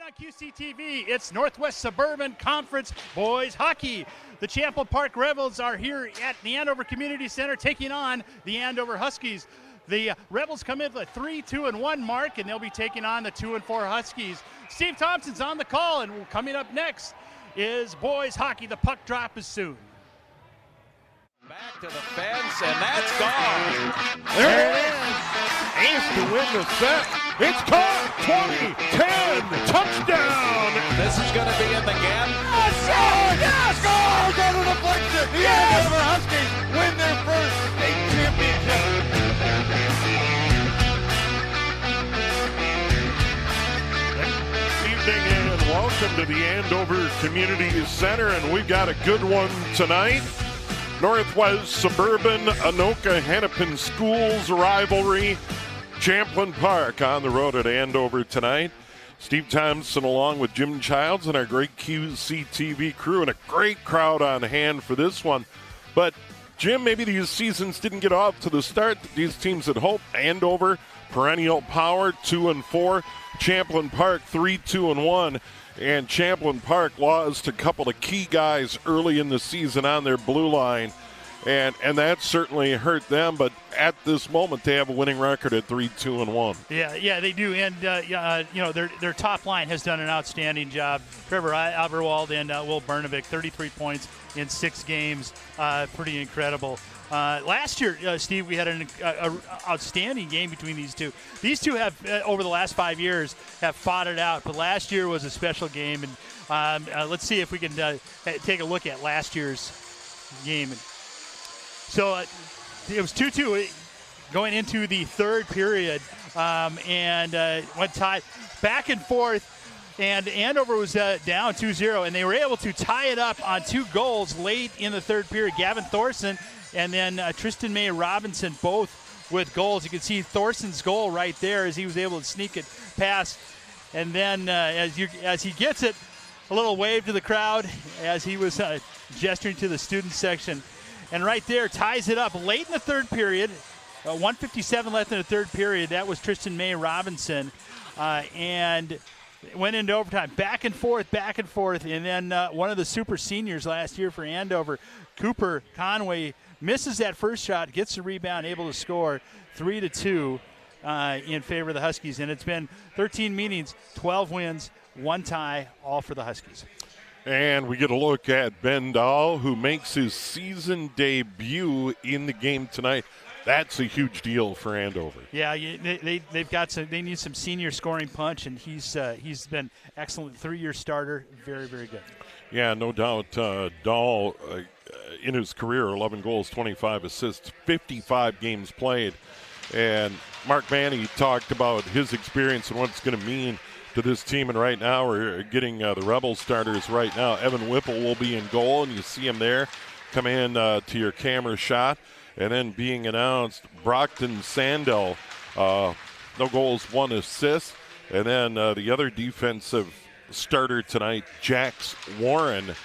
on QCTV. It's Northwest Suburban Conference Boys Hockey. The Champlin Park Rebels are here at the Andover Community Center taking on the Andover Huskies. The Rebels come in with a 3-2-1 mark, and they'll be taking on the 2-4 Huskies. Steve Thompson's on the call, and coming up next is boys hockey. The puck drop is soon. Back to the fence, and that's gone. There it is. Ace to win the set. It's caught. 20-10. Touchdown. This is going to be in the gap. Oh, shot! Yes! Scores on a deflection. The Andover Huskies win their first state championship. Good evening and welcome to the Andover Community Center, and we've got a good one tonight. Northwest Suburban Anoka Hennepin Schools rivalry. Champlin Park on the road at Andover tonight. Steve Thompson along with Jim Childs and our great QCTV crew, and a great crowd on hand for this one. But Jim, maybe these seasons didn't get off to the start that these teams had hoped. Andover, perennial power, 2-4. Champlin Park, 3-2-1. And Champlin Park lost a couple of key guys early in the season on their blue line, and that certainly hurt them. But at this moment, they have a winning record at 3-2-1. Yeah, they do. And their top line has done an outstanding job. Trevor Alverwald and Will Bernovic, 33 points in 6 games, pretty incredible. Last year, Steve, we had an outstanding game between these two. These two have, over the last 5 years, have fought it out. But last year was a special game, and let's see if we can take a look at last year's game. So it was 2-2 going into the third period, and went tied back and forth. And Andover was down 2-0, and they were able to tie it up on 2 goals late in the third period. Gavin Thorson and then Tristan May Robinson both with goals. You can see Thorson's goal right there as he was able to sneak it past. And then as he gets it, a little wave to the crowd as he was gesturing to the student section. And right there ties it up late in the third period. 1:57 left in the third period. That was Tristan May Robinson. And went into overtime, back and forth. And then one of the super seniors last year for Andover, Cooper Conway, misses that first shot, gets the rebound, able to score 3-2 in favor of the Huskies. And it's been 13 meetings, 12 wins, 1 tie, all for the Huskies. And we get a look at Ben Dahl, who makes his season debut in the game tonight. That's a huge deal for Andover. Yeah, they've got some. They need some senior scoring punch, and he's been excellent. 3-year starter, very, very good. Yeah, no doubt. Dahl, in his career, 11 goals, 25 assists, 55 games played. And Mark Manny talked about his experience and what it's going to mean to this team. And right now, we're getting the Rebel starters right now. Evan Whipple will be in goal, and you see him there. Come in to your camera shot. And then being announced, Brockton Sandell, no goals, 1 assist. And then the other defensive starter tonight, Jax Warren.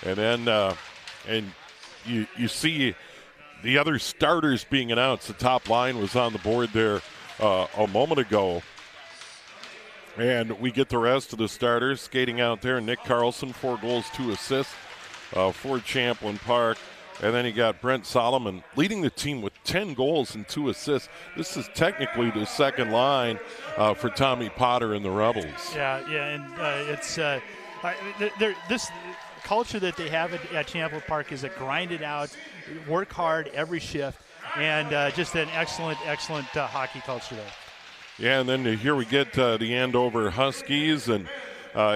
And then and you see the other starters being announced. The top line was on the board there a moment ago. And we get the rest of the starters skating out there. Nick Carlson, 4 goals, 2 assists for Champlin Park. And then you got Brent Solomon leading the team with 10 goals and 2 assists. This is technically the second line for Tommy Potter and the Rebels. Yeah, and it's this culture that they have at Champlin Park is a grind it out, work hard every shift, and just an excellent hockey culture there. Yeah, and then here we get the Andover Huskies, and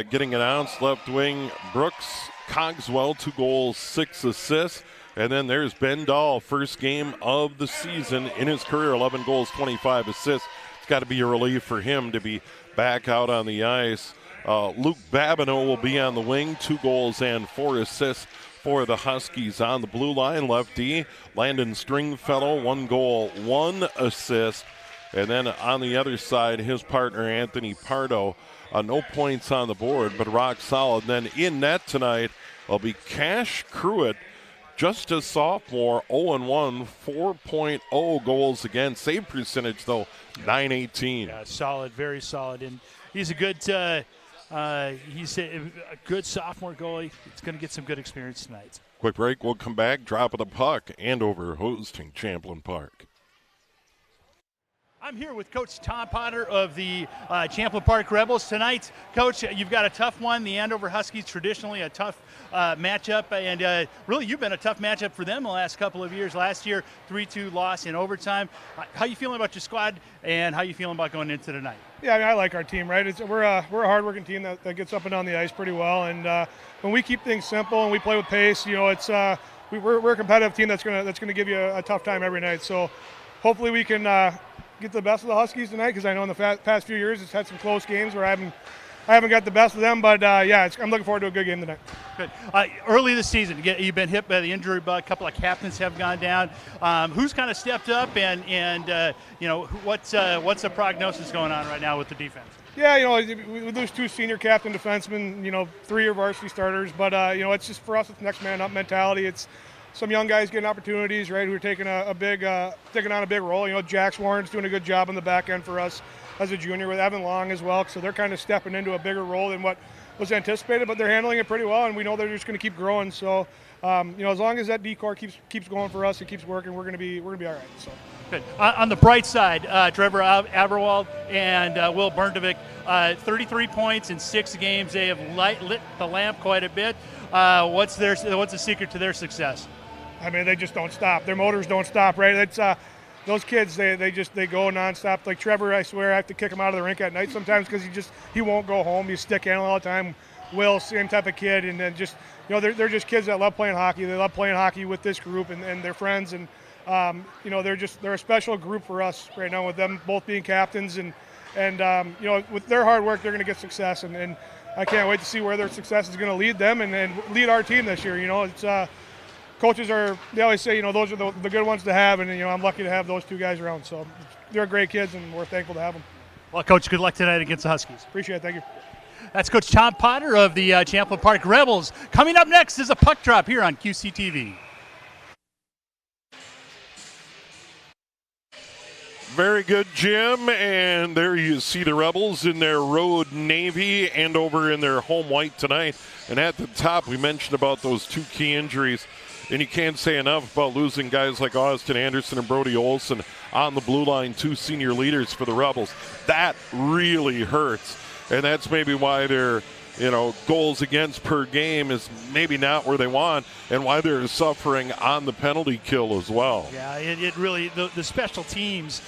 getting announced, left wing Brooks Cogswell, 2 goals, 6 assists. And then there's Ben Dahl, first game of the season in his career, 11 goals, 25 assists. It's got to be a relief for him to be back out on the ice. Luke Babineau will be on the wing, 2 goals and 4 assists for the Huskies. On the blue line, lefty, Landon Stringfellow, 1 goal, 1 assist. And then on the other side, his partner, Anthony Pardo, no points on the board, but rock solid. And then in net tonight will be Cash Cruitt, just a sophomore, 0-1, 4.0 goals against. Save percentage, though, .918. Yeah, solid, very solid. And he's a good He's a good sophomore goalie. He's going to get some good experience tonight. Quick break. We'll come back. Drop of the puck. Andover hosting Champlin Park. I'm here with Coach Tom Potter of the Champlin Park Rebels tonight. Coach, you've got a tough one. The Andover Huskies, traditionally a tough matchup, and really you've been a tough matchup for them the last couple of years. Last year, 3-2 loss in overtime. How you feeling about your squad, and how you feeling about going into tonight? Yeah, I mean, I like our team, right? We're a hard-working team that gets up and down the ice pretty well, and when we keep things simple and we play with pace, you know, it's we're a competitive team that's gonna give you a tough time every night. So hopefully we can get the best of the Huskies tonight, because I know in the past few years it's had some close games where I haven't got the best of them, but yeah, I'm looking forward to a good game tonight. Good. Early this season, you've been hit by the injury bug. A couple of captains have gone down. Who's kind of stepped up, and you know, what's the prognosis going on right now with the defense? Yeah, you know, we lose 2 senior captain defensemen, you know, 3 are varsity starters, but you know, it's just for us, it's next man up mentality. It's some young guys getting opportunities, right, who are taking on a big role. You know, Jax Warren's doing a good job on the back end for us as a junior, with Evan Long as well. So they're kind of stepping into a bigger role than what was anticipated, but they're handling it pretty well, and we know they're just going to keep growing. So, you know, as long as that D-core keeps going for us, it keeps working, we're going to be all right. So. Good. On the bright side, Trevor Aberwald and Will Berndovic, 33 points in 6 games. They have lit the lamp quite a bit. What's the secret to their success? I mean, they just don't stop. Their motors don't stop, right? It's those kids. They go nonstop. Like Trevor, I swear I have to kick him out of the rink at night sometimes, because he won't go home. He's stick handling all the time. Will, same type of kid, and then just, you know, they're just kids that love playing hockey. They love playing hockey with this group and their friends, and you know, they're a special group for us right now, with them both being captains, and you know, with their hard work, they're going to get success, and I can't wait to see where their success is going to lead them and lead our team this year. You know, it's coaches they always say, you know, those are the good ones to have, and, you know, I'm lucky to have those 2 guys around. So they're great kids, and we're thankful to have them. Well, Coach, good luck tonight against the Huskies. Appreciate it. Thank you. That's Coach Tom Potter of the Champlin Park Rebels. Coming up next is a puck drop here on QCTV. Very good, Jim. And there you see the Rebels in their road navy, and over in their home white tonight. And at the top, we mentioned about those 2 key injuries. And you can't say enough about losing guys like Austin Anderson and Brody Olson on the blue line, 2 senior leaders for the Rebels. That really hurts. And that's maybe why their, you know, goals against per game is maybe not where they want, and why they're suffering on the penalty kill as well. Yeah, it really, the special teams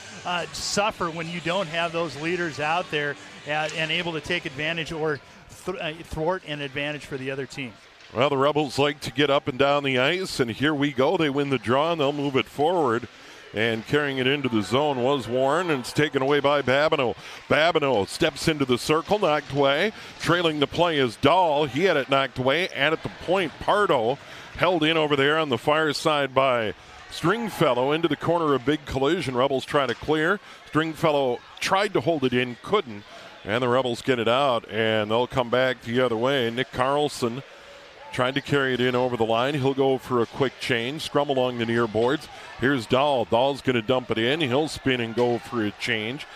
suffer when you don't have those leaders out there and able to take advantage or thwart an advantage for the other team. Well, the Rebels like to get up and down the ice, and here we go. They win the draw, and they'll move it forward. And carrying it into the zone was Warren, and it's taken away by Babineau. Babineau steps into the circle, knocked away. Trailing the play is Dahl. He had it knocked away. And at the point, Pardo held in over there on the far side by Stringfellow into the corner of big collision. Rebels try to clear. Stringfellow tried to hold it in, couldn't. And the Rebels get it out, and they'll come back the other way. Nick Carlson tried to carry it in over the line. He'll go for a quick change, scrum along the near boards. Here's Dahl. Dahl's going to dump it in. He'll spin and go for a change.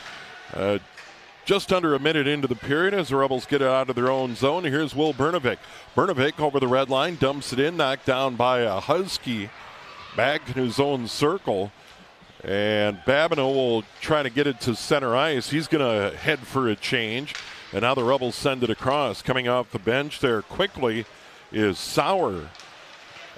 Just under a minute into the period as the Rebels get it out of their own zone. Here's Will Berndovic. Berndovic over the red line, dumps it in, knocked down by a Husky. Back in his own circle. And Babineau will try to get it to center ice. He's going to head for a change. And now the Rebels send it across. Coming off the bench there quickly is Sauer.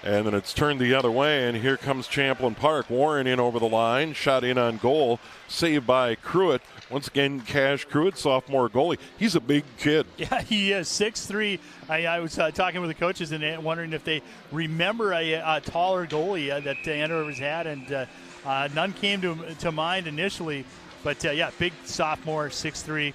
And then it's turned the other way, and here comes Champlin Park. Warren in over the line, shot in on goal, saved by Cruitt. Once again, Cash Cruitt, sophomore goalie. He's a big kid. Yeah, he is 6'3". I was talking with the coaches and wondering if they remember a taller goalie that Andover's had, and none came to mind initially. But, yeah, big sophomore, 6'3",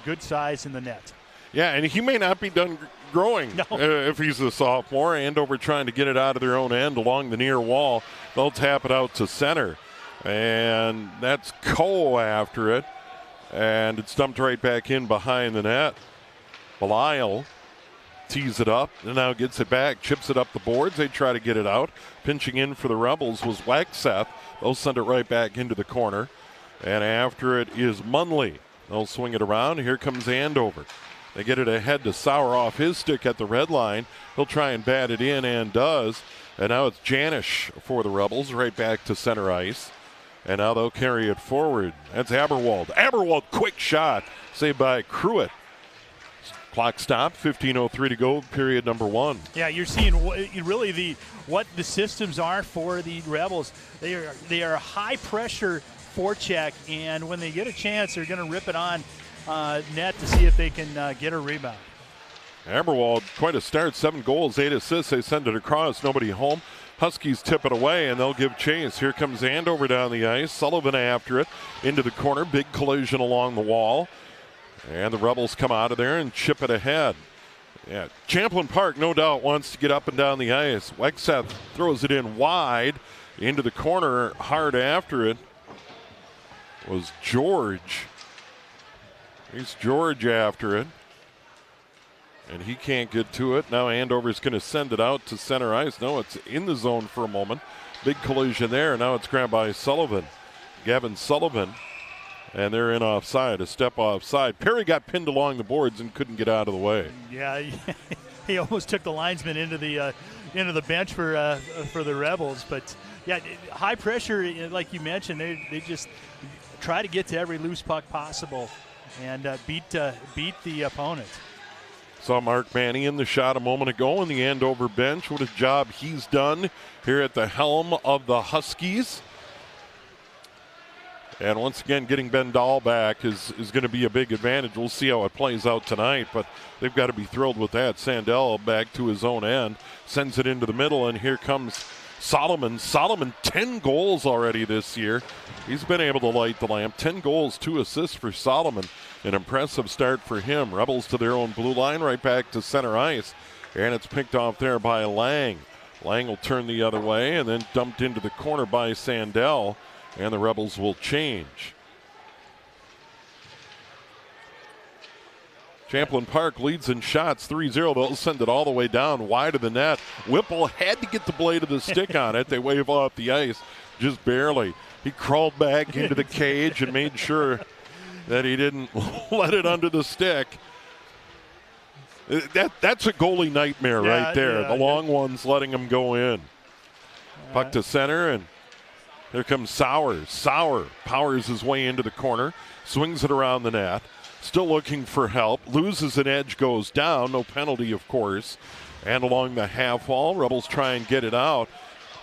good size in the net. Yeah, and he may not be done growing if he's a sophomore. Andover trying to get it out of their own end along the near wall. They'll tap it out to center. And that's Coe after it. And it's dumped right back in behind the net. Belial tees it up and now gets it back, chips it up the boards. They try to get it out. Pinching in for the Rebels was Waxeth. They'll send it right back into the corner. And after it is Munley. They'll swing it around. Here comes Andover. They get it ahead to Sauer off his stick at the red line. He'll try and bat it in and does. And now it's Janish for the Rebels, right back to center ice. And now they'll carry it forward. That's Aberwald. Aberwald, quick shot, saved by Cruitt. Clock stopped, 15:03 to go, period number 1. Yeah, you're seeing really what the systems are for the Rebels. They are high pressure forecheck, and when they get a chance, they're going to rip it on net to see if they can get a rebound. Aberwald, quite a start, 7 goals, 8 assists. They send it across, nobody home. Huskies tip it away, and they'll give chase. Here comes Andover down the ice. Sullivan after it, into the corner. Big collision along the wall. And the Rebels come out of there and chip it ahead. Yeah, Champlin Park, no doubt, wants to get up and down the ice. Wexeth throws it in wide into the corner. Hard after it was George. Here's George after it. And he can't get to it. Now Andover's going to send it out to center ice. No, it's in the zone for a moment. Big collision there. Now it's grabbed by Sullivan. Gavin Sullivan. And they're in offside, a step offside. Perry got pinned along the boards and couldn't get out of the way. Yeah, he almost took the linesman into the bench for the Rebels. But yeah, high pressure, like you mentioned, they just try to get to every loose puck possible and beat the opponent. Saw Mark Manny in the shot a moment ago on the Andover bench. What a job he's done here at the helm of the Huskies. And once again, getting Ben Dahl back is going to be a big advantage. We'll see how it plays out tonight, but they've got to be thrilled with that. Sandell back to his own end, sends it into the middle, and here comes Solomon. Solomon, 10 goals already this year. He's been able to light the lamp. 10 goals, 2 assists for Solomon. An impressive start for him. Rebels to their own blue line, right back to center ice, and it's picked off there by Lang. Lang will turn the other way and then dumped into the corner by Sandell. And the Rebels will change. Champlin Park leads in shots 3-0. They'll send it all the way down wide of the net. Whipple had to get the blade of the stick on it. They wave off the ice just barely. He crawled back into the cage and made sure that he didn't let it under the stick. That's a goalie nightmare right there. The long ones letting him go in. Puck to center, and here comes Sauer. Sauer powers his way into the corner, swings it around the net, still looking for help, loses an edge, goes down, no penalty of course, and along the half wall, Rebels try and get it out.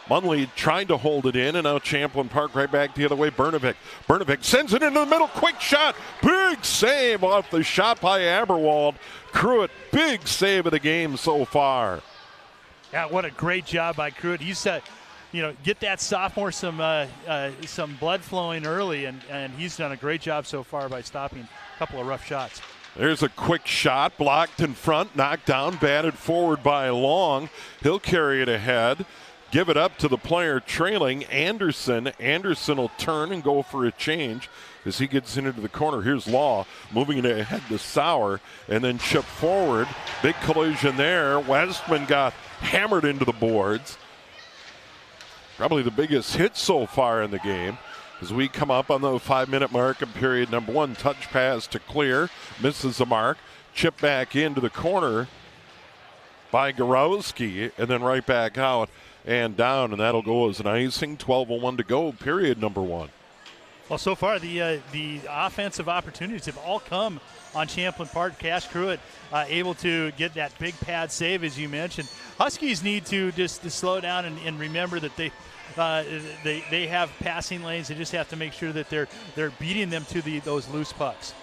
Munley trying to hold it in, and now Champlin Park right back the other way. Bernovic sends it into the middle, quick shot, big save off the shot by Aberwald. Cruitt, big save of the game so far. Yeah, what a great job by Cruitt. He's get that sophomore some blood flowing early, and he's done a great job so far by stopping a couple of rough shots. There's a quick shot, blocked in front, knocked down, batted forward by Long. He'll carry it ahead, give it up to the player trailing, Anderson. Anderson will turn and go for a change as he gets into the corner. Here's Law moving it ahead to Sauer, and then chip forward. Big collision there. Westman got hammered into the boards. Probably the biggest hit so far in the game as we come up on the 5-minute mark of period number 1. Touch pass to Clear, misses the mark. Chip back into the corner by Gorowski, and then right back out and down, and that'll go as an icing. 12:01 to go, period number 1. Well, so far the offensive opportunities have all come on Champlin Park. Cash Cruitt able to get that big pad save, as you mentioned. Huskies need to just slow down and remember that they have passing lanes. They just have to make sure that they're beating them to those loose pucks.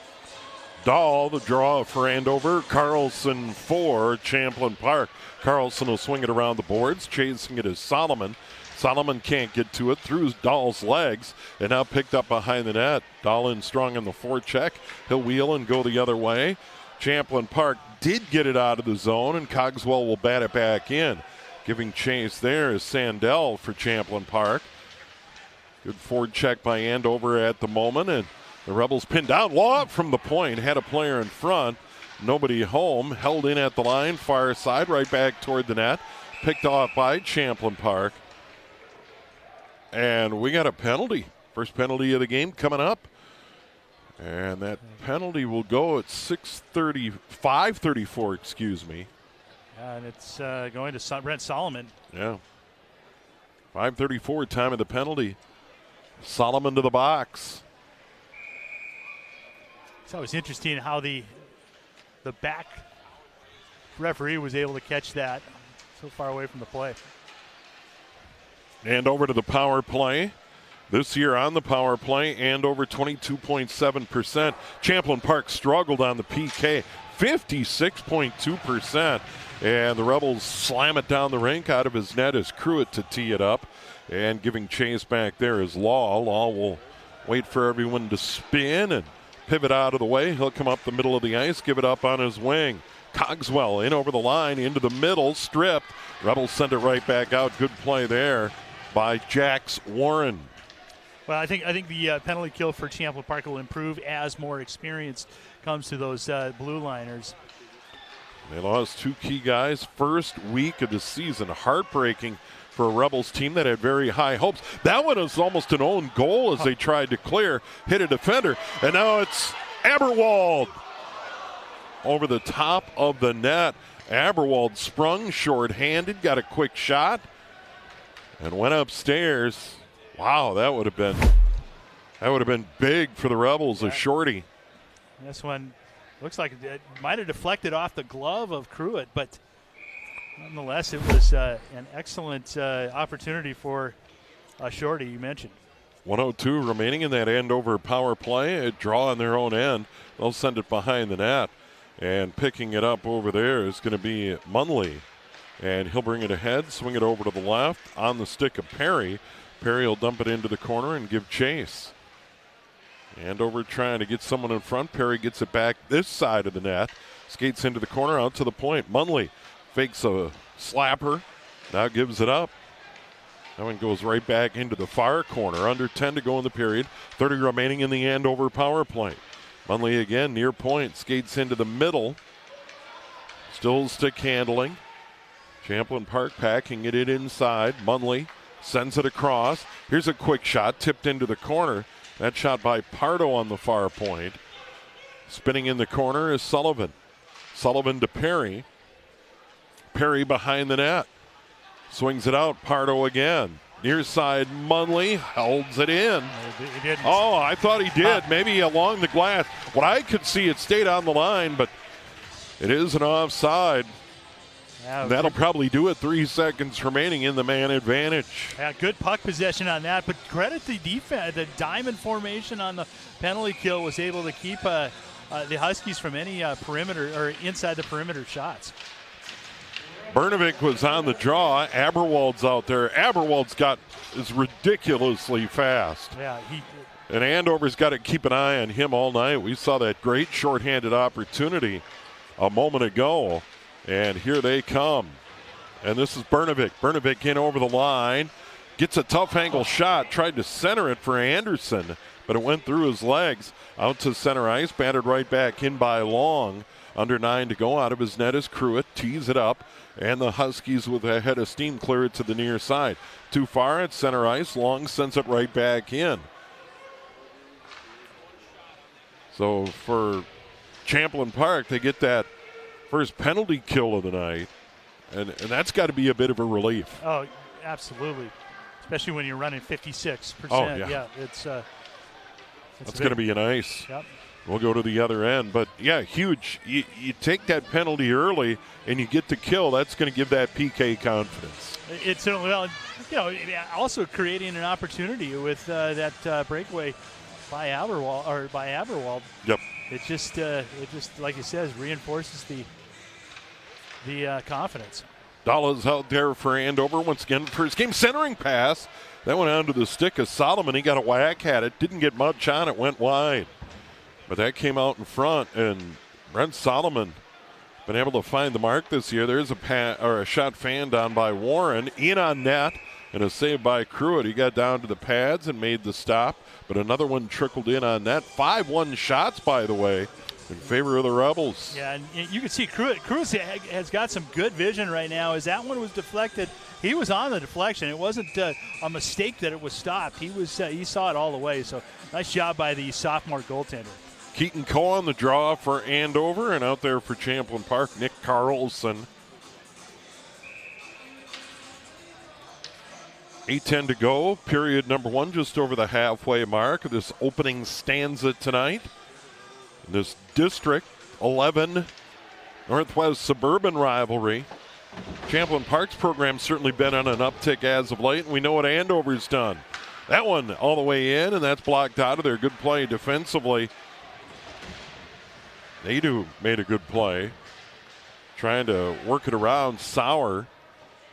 Dahl, the draw for Andover. Carlson for Champlin Park. Carlson will swing it around the boards. Chasing it is Solomon. Solomon can't get to it through Dahl's legs, and now picked up behind the net. Dahl in strong in the forecheck. He'll wheel and go the other way. Champlin Park did get it out of the zone, and Cogswell will bat it back in. Giving chase there is Sandell for Champlin Park. Good forward check by Andover at the moment, and the Rebels pinned down. Law from the point, had a player in front. Nobody home, held in at the line, far side, right back toward the net. Picked off by Champlin Park. And we got a penalty. First penalty of the game coming up. And that penalty will go at 5:34, excuse me. And it's going to Brent Solomon. Yeah. 5:34, time of the penalty. Solomon to the box. It's always interesting how the back referee was able to catch that so far away from the play. And over to the power play. This year on the power play, Andover 22.7%. Champlin Park struggled on the PK, 56.2%. And the Rebels slam it down the rink out of his net as Cruitt to tee it up. And giving chase back there is Law. Law will wait for everyone to spin and pivot out of the way. He'll come up the middle of the ice, give it up on his wing. Cogswell in over the line, into the middle, stripped. Rebels send it right back out. Good play there by Jax Warren. Well, I think the penalty kill for Champlin Park will improve as more experience comes to those blue liners. They lost two key guys first week of the season. Heartbreaking for a Rebels team that had very high hopes. That one was almost an own goal as they tried to clear, hit a defender, and now it's Aberwald over the top of the net. Aberwald sprung short-handed, got a quick shot, and went upstairs. Wow, that would have been big for the Rebels, a shorty. This one looks like it might have deflected off the glove of Cruitt, but nonetheless, it was an excellent opportunity for a shorty you mentioned. 1:02 remaining in that Andover power play. A draw on their own end. They'll send it behind the net. And picking it up over there is going to be Munley. And he'll bring it ahead, swing it over to the left on the stick of Perry. Perry will dump it into the corner and give chase. Andover trying to get someone in front. Perry gets it back this side of the net. Skates into the corner, out to the point. Munley fakes a slapper. Now gives it up. That one goes right back into the far corner. Under 10 to go in the period. 30 remaining in the Andover power play. Munley again near point. Skates into the middle. Still stick handling. Champlin Park packing it in inside. Munley sends it across. Here's a quick shot, tipped into the corner. That shot by Pardo on the far point. Spinning in the corner is Sullivan. Sullivan to Perry. Perry behind the net. Swings it out, Pardo again. Near side, Munley holds it in. He didn't. Oh, I thought he did. Maybe along the glass. What I could see, it stayed on the line, but it is an offside. Yeah, that'll probably do it. 3 seconds remaining in the man advantage. Yeah, good puck possession on that, but credit the defense. The diamond formation on the penalty kill was able to keep the Huskies from any perimeter or inside the perimeter shots. Brnovic was on the draw. Aberwald's out there. Aberwald's is ridiculously fast. Yeah, and Andover's got to keep an eye on him all night. We saw that great shorthanded opportunity a moment ago. And here they come. And this is Brnovic. Brnovic in over the line. Gets a tough angle shot. Tried to center it for Anderson, but it went through his legs. Out to center ice. Batted right back in by Long. Under 9 to go. Out of his net is Cruitt. Tees it up. And the Huskies with a head of steam clear it to the near side. Too far at center ice. Long sends it right back in. So for Champlin Park, they get that first penalty kill of the night, and that's got to be a bit of a relief. Oh, absolutely, especially when you're running 56%. Oh, yeah. It's that's going to be nice. Yep. We'll go to the other end, but yeah, huge. You take that penalty early and you get the kill. That's going to give that PK confidence. It's certainly, well, also creating an opportunity with that breakaway by Aberwald. Yep. It just like you said, reinforces the confidence. Dalla's out there for Andover once again. First game centering pass. That went onto the stick of Solomon. He got a whack at it. Didn't get much on it. Went wide. But that came out in front, and Brent Solomon been able to find the mark this year. There's a shot fanned down by Warren. In on net, and a save by Cruitt. He got down to the pads and made the stop. But another one trickled in on net. 5-1 shots, by the way, in favor of the Rebels. Yeah, and you can see Cruitt has got some good vision right now. As that one was deflected, he was on the deflection. It wasn't a mistake that it was stopped. He saw it all the way. So nice job by the sophomore goaltender. Keaton Coe on the draw for Andover, and out there for Champlin Park, Nick Carlson. 8:10 to go, period number 1, just over the halfway mark of this opening stanza tonight. In this District 11 Northwest Suburban rivalry. Champlin Park's program's certainly been on an uptick as of late, and we know what Andover's done. That one all the way in, and that's blocked out of there. Good play defensively. Nadu made a good play. Trying to work it around. Sauer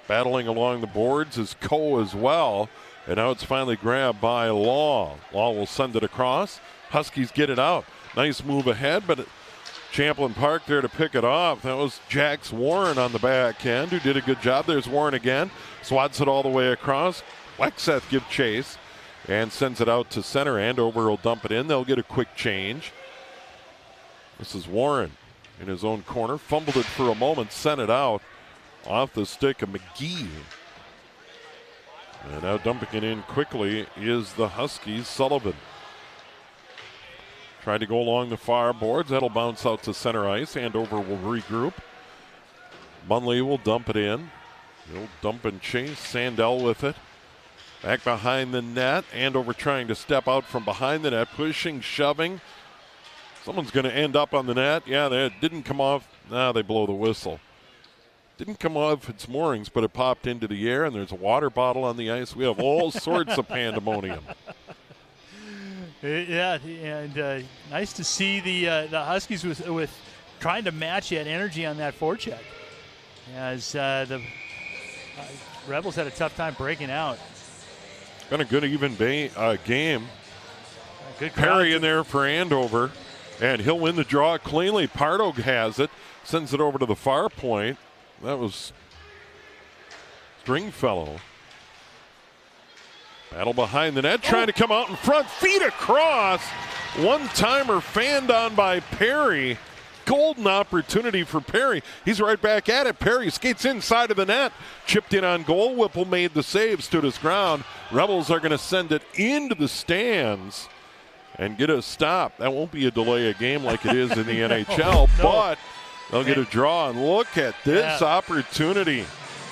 battling along the boards is Coe as well. And now it's finally grabbed by Law. Law will send it across. Huskies get it out. Nice move ahead, but Champlin Park there to pick it off. That was Jax Warren on the back end, who did a good job. There's Warren again. Swats it all the way across. Wexeth gives chase and sends it out to center. Andover will dump it in. They'll get a quick change. This is Warren in his own corner. Fumbled it for a moment, sent it out off the stick of McGee. And now dumping it in quickly is the Huskies, Sullivan. Tried to go along the far boards. That'll bounce out to center ice. Andover will regroup. Munley will dump it in. He'll dump and chase. Sandell with it. Back behind the net. Andover trying to step out from behind the net. Pushing, shoving. Someone's going to end up on the net. Yeah, that didn't come off. Now they blow the whistle. Didn't come off its moorings, but it popped into the air, and there's a water bottle on the ice. We have all sorts of pandemonium. Yeah, and nice to see the Huskies with trying to match that energy on that forecheck. As the Rebels had a tough time breaking out. Been a good even game. Good Perry in there for Andover, and he'll win the draw cleanly. Pardo has it, sends it over to the far point. That was Stringfellow. Battle behind the net, trying to come out in front. Feet across. One-timer fanned on by Perry. Golden opportunity for Perry. He's right back at it. Perry skates inside of the net. Chipped in on goal. Whipple made the save, stood his ground. Rebels are going to send it into the stands and get a stop. That won't be a delay of game like it is in the NHL, but they'll get a draw. And look at this opportunity.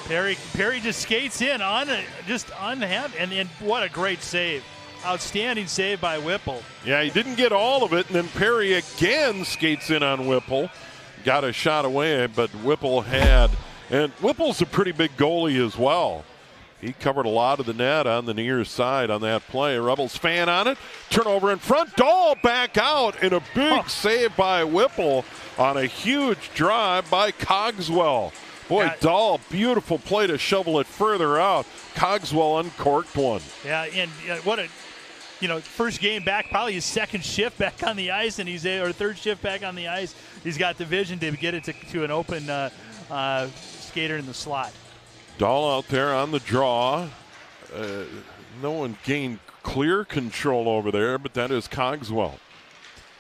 Perry just skates in on it, just unhappy, and what a great save. Outstanding save by Whipple. Yeah, he didn't get all of it, and then Perry again skates in on Whipple. Got a shot away, but Whipple had, and Whipple's a pretty big goalie as well. He covered a lot of the net on the near side on that play. Rebels fan on it. Turnover in front. Dahl back out, and a big save by Whipple on a huge drive by Cogswell. Boy, Dahl, beautiful play to shovel it further out. Cogswell uncorked one. Yeah, and what a, first game back, probably his second shift back on the ice, and or third shift back on the ice. He's got the vision to get it to an open skater in the slot. Dahl out there on the draw. No one gained clear control over there, but that is Cogswell.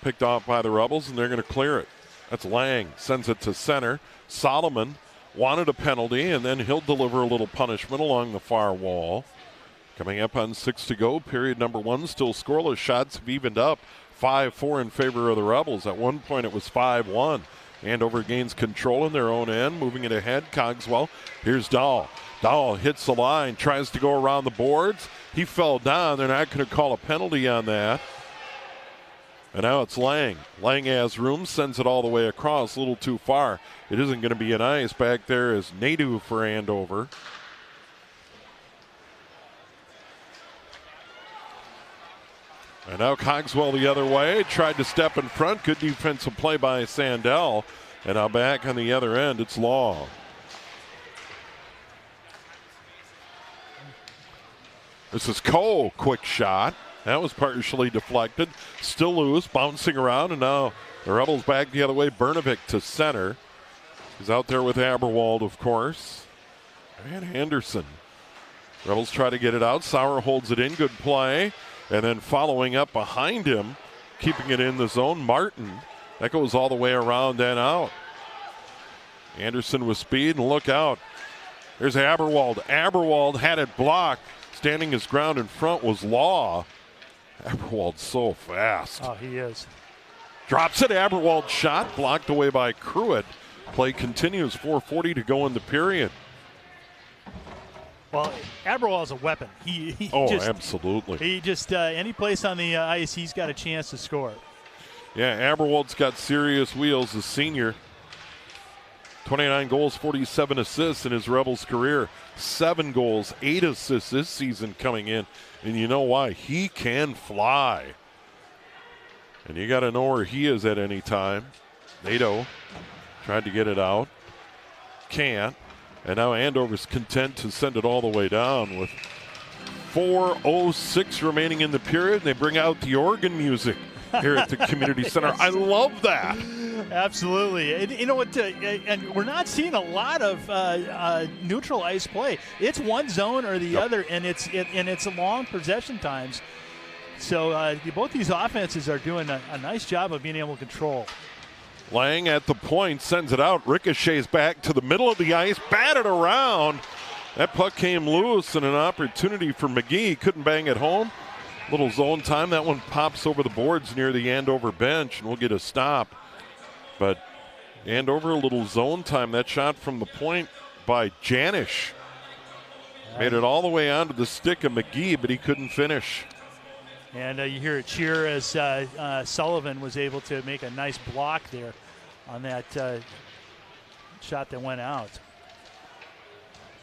Picked off by the Rebels, and they're going to clear it. That's Lang. Sends it to center. Solomon wanted a penalty, and then he'll deliver a little punishment along the far wall. Coming up on 6 to go, period number 1, still scoreless. Shots have evened up 5-4 in favor of the Rebels. At one point it was 5-1. Andover gains control in their own end, moving it ahead. Cogswell. Here's Dahl. Dahl hits the line, tries to go around the boards. He fell down. They're not going to call a penalty on that. And now it's Lang. Lang has room, sends it all the way across, a little too far. It isn't going to be an ice. Back there is Nadu for Andover. And now Cogswell the other way. Tried to step in front. Good defensive play by Sandell. And now back on the other end, it's Law. This is Coe. Quick shot. That was partially deflected. Still loose, bouncing around, and now the Rebels back the other way. Bernovic to center. He's out there with Aberwald, of course. And Anderson. Rebels try to get it out. Sauer holds it in. Good play. And then following up behind him, keeping it in the zone, Martin. That goes all the way around and out. Anderson with speed, and look out. There's Aberwald. Aberwald had it blocked. Standing his ground in front was Law. Aberwald's so fast. Oh, he is. Drops it. Aberwald's shot blocked away by Cruitt. Play continues. 4:40 to go in the period. Well, Aberwald's a weapon. Absolutely. He just any place on the ice, he's got a chance to score. Yeah, Aberwald's got serious wheels. The senior, 29 goals, 47 assists in his Rebels career. 7 goals, 8 assists this season coming in. And you know why? He can fly. And you got to know where he is at any time. Nato tried to get it out. Can't. And now Andover's content to send it all the way down with 4:06 remaining in the period. They bring out the organ music here at the community center. I love that. Absolutely. And you know what? And we're not seeing a lot of neutral ice play. It's one zone or the other, and it's long possession times. So both these offenses are doing a nice job of being able to control. Lang at the point, sends it out, ricochets back to the middle of the ice, batted around. That puck came loose and an opportunity for McGee. Couldn't bang it home. Little zone time. That one pops over the boards near the Andover bench, and we'll get a stop. But Andover, a little zone time. That shot from the point by Janish made it all the way onto the stick of McGee, but he couldn't finish. And you hear a cheer as Sullivan was able to make a nice block there on that shot that went out.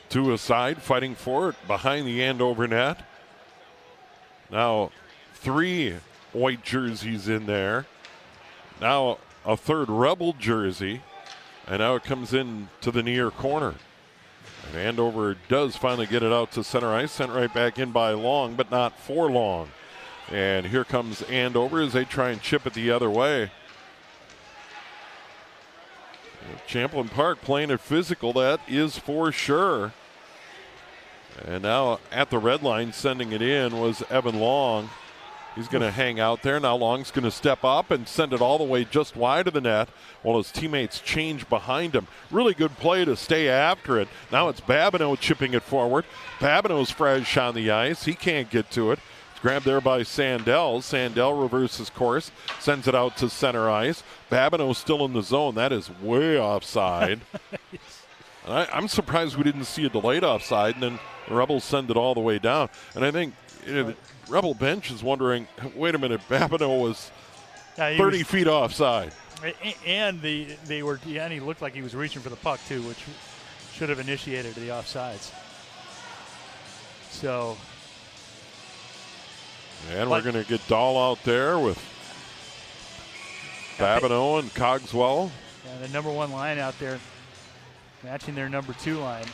2 aside, fighting for it behind the Andover net. Now 3 white jerseys in there. Now a 3rd Rebel jersey. And now it comes in to the near corner. And Andover does finally get it out to center ice. Sent right back in by Long, but not for long. And here comes Andover as they try and chip it the other way. Champlin Park playing it physical, that is for sure. And now at the red line sending it in was Evan Long. He's going to hang out there. Now Long's going to step up and send it all the way just wide of the net while his teammates change behind him. Really good play to stay after it. Now it's Babineau chipping it forward. Babineau's fresh on the ice. He can't get to it. Grabbed there by Sandell. Sandell reverses course, sends it out to center ice. Babineau still in the zone. That is way offside. I'm surprised we didn't see a delayed offside, and then the Rebels send it all the way down. And I think the Rebel bench is wondering, wait a minute, Babineau was 30 feet offside. And he looked like he was reaching for the puck too, which should have initiated the offsides. So. And we're going to get Dahl out there with Babineau and Cogswell. Yeah, the number 1 line out there matching their number 2 line.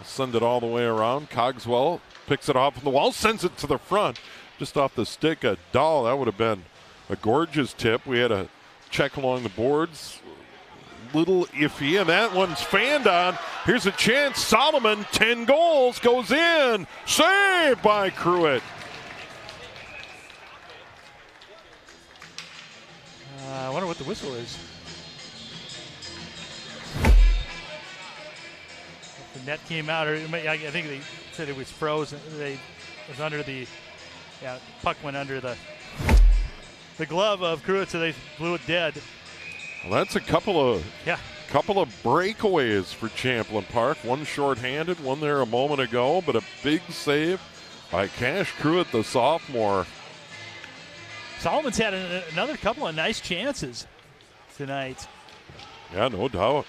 Send it all the way around. Cogswell picks it off from the wall, sends it to the front, just off the stick of Dahl. That would have been a gorgeous tip. We had a check along the boards. Little iffy, and that one's fanned on. Here's a chance. Solomon, 10 goals, goes in. Saved by Cruitt. I wonder what the whistle is. The net came out, or I think they said it was frozen. It was under the puck went under the glove of Cruitt, so they blew it dead. Well, that's a couple of breakaways for Champlin Park. One shorthanded, one there a moment ago, but a big save by Cash Cruitt, the sophomore. Solomon's had another couple of nice chances tonight. Yeah, no doubt.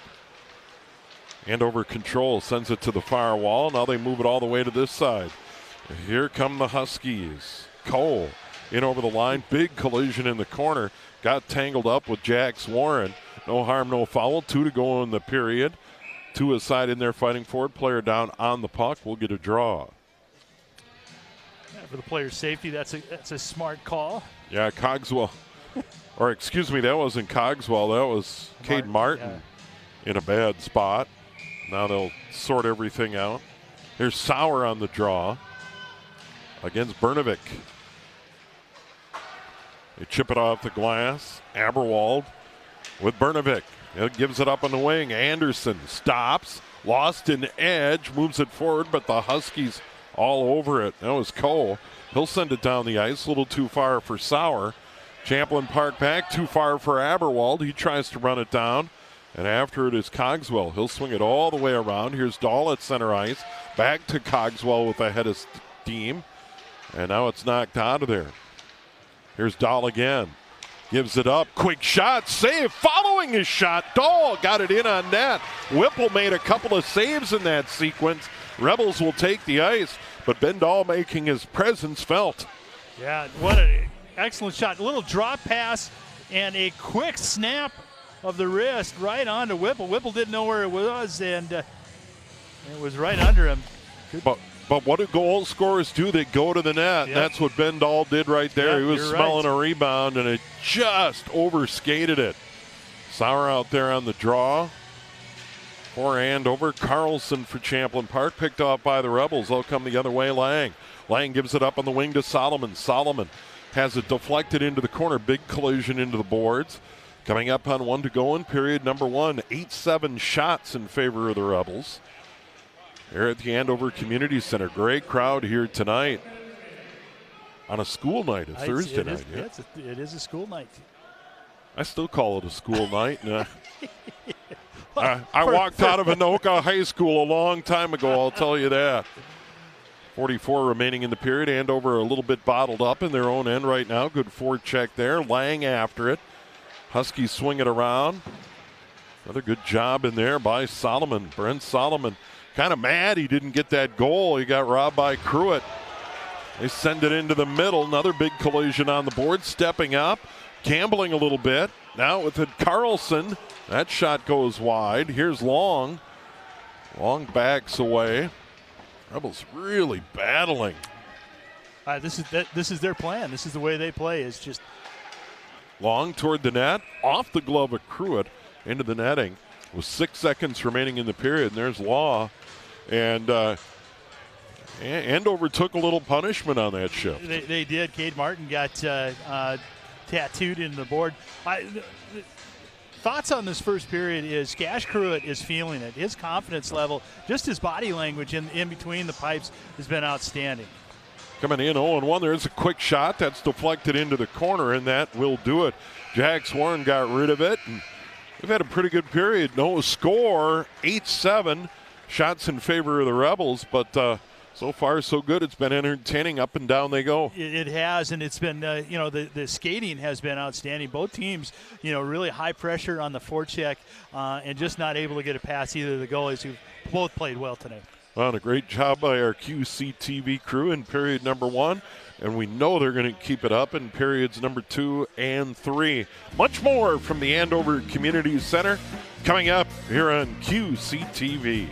Andover control, sends it to the far wall. Now they move it all the way to this side. Here come the Huskies. Cole in over the line. Big collision in the corner. Got tangled up with Jax Warren. No harm, no foul. 2 to go in the period. 2 aside in there fighting for it. Player down on the puck. We'll get a draw. Yeah, for the player's safety, that's a smart call. Yeah, Cogswell. Or excuse me, that wasn't Cogswell. That was Cade Martin in a bad spot. Now they'll sort everything out. Here's Sauer on the draw against Bernovic. They chip it off the glass. Aberwald with Bernovic. It gives it up on the wing. Anderson stops. Lost an edge. Moves it forward, but the Huskies all over it. That was Cole. He'll send it down the ice. A little too far for Sauer. Champlin Park back, too far for Aberwald. He tries to run it down. And after it is Cogswell. He'll swing it all the way around. Here's Dahl at center ice. Back to Cogswell with a head of steam. And now it's knocked out of there. Here's Dahl again. Gives it up. Quick shot. Save. Following his shot. Dahl got it in on net. Whipple made a couple of saves in that sequence. Rebels will take the ice. But Ben Dahl making his presence felt. Yeah, what an excellent shot. A little drop pass and a quick snap of the wrist right onto Whipple. Whipple didn't know where it was, and it was right under him. But what do goal scorers do? They go to the net. Yep. That's what Ben Dahl did right there. Yep, he was smelling a rebound, and it just overskated it. Sauer out there on the draw for Andover. Carlson for Champlin Park, picked off by the Rebels. They'll come the other way. Lang gives it up on the wing to Solomon. Solomon has it deflected into the corner. Big collision into the boards. Coming up on 1 to go in period number 1. 8-7 shots in favor of the Rebels. Here at the Andover Community Center. Great crowd here tonight. On a school night, a Thursday night. It is a school night. I still call it a school night. I walked out of Anoka High School a long time ago, I'll tell you that. 44 remaining in the period. Andover a little bit bottled up in their own end right now. Good forecheck there. Lang after it. Huskies swing it around. Another good job in there by Solomon. Brent Solomon kind of mad he didn't get that goal. He got robbed by Cruitt. They send it into the middle. Another big collision on the board. Stepping up, gambling a little bit. Now with it, Carlson. That shot goes wide. Here's Long. Long backs away. Rebels really battling. This is their plan. This is the way they play. It's just Long toward the net, off the glove of Cruitt into the netting. With 6 seconds remaining in the period, and there's Law. And Andover took a little punishment on that shift. They did. Cade Martin got tattooed in the board. Thoughts on this first period is Cash Cruitt is feeling it. His confidence level, just his body language in between the pipes has been outstanding. Coming in 0-1, there's a quick shot that's deflected into the corner, and that will do it. Jack Swarn got rid of it, and they've had a pretty good period. No score, 8-7 shots in favor of the Rebels, but so far so good. It's been entertaining. Up and down they go. It has, and it's been, the skating has been outstanding. Both teams, really high pressure on the forecheck and just not able to get it past either of the goalies, who both played well tonight. Well, a great job by our QCTV crew in period number 1, and we know they're going to keep it up in periods number 2 and 3. Much more from the Andover Community Center coming up here on QCTV.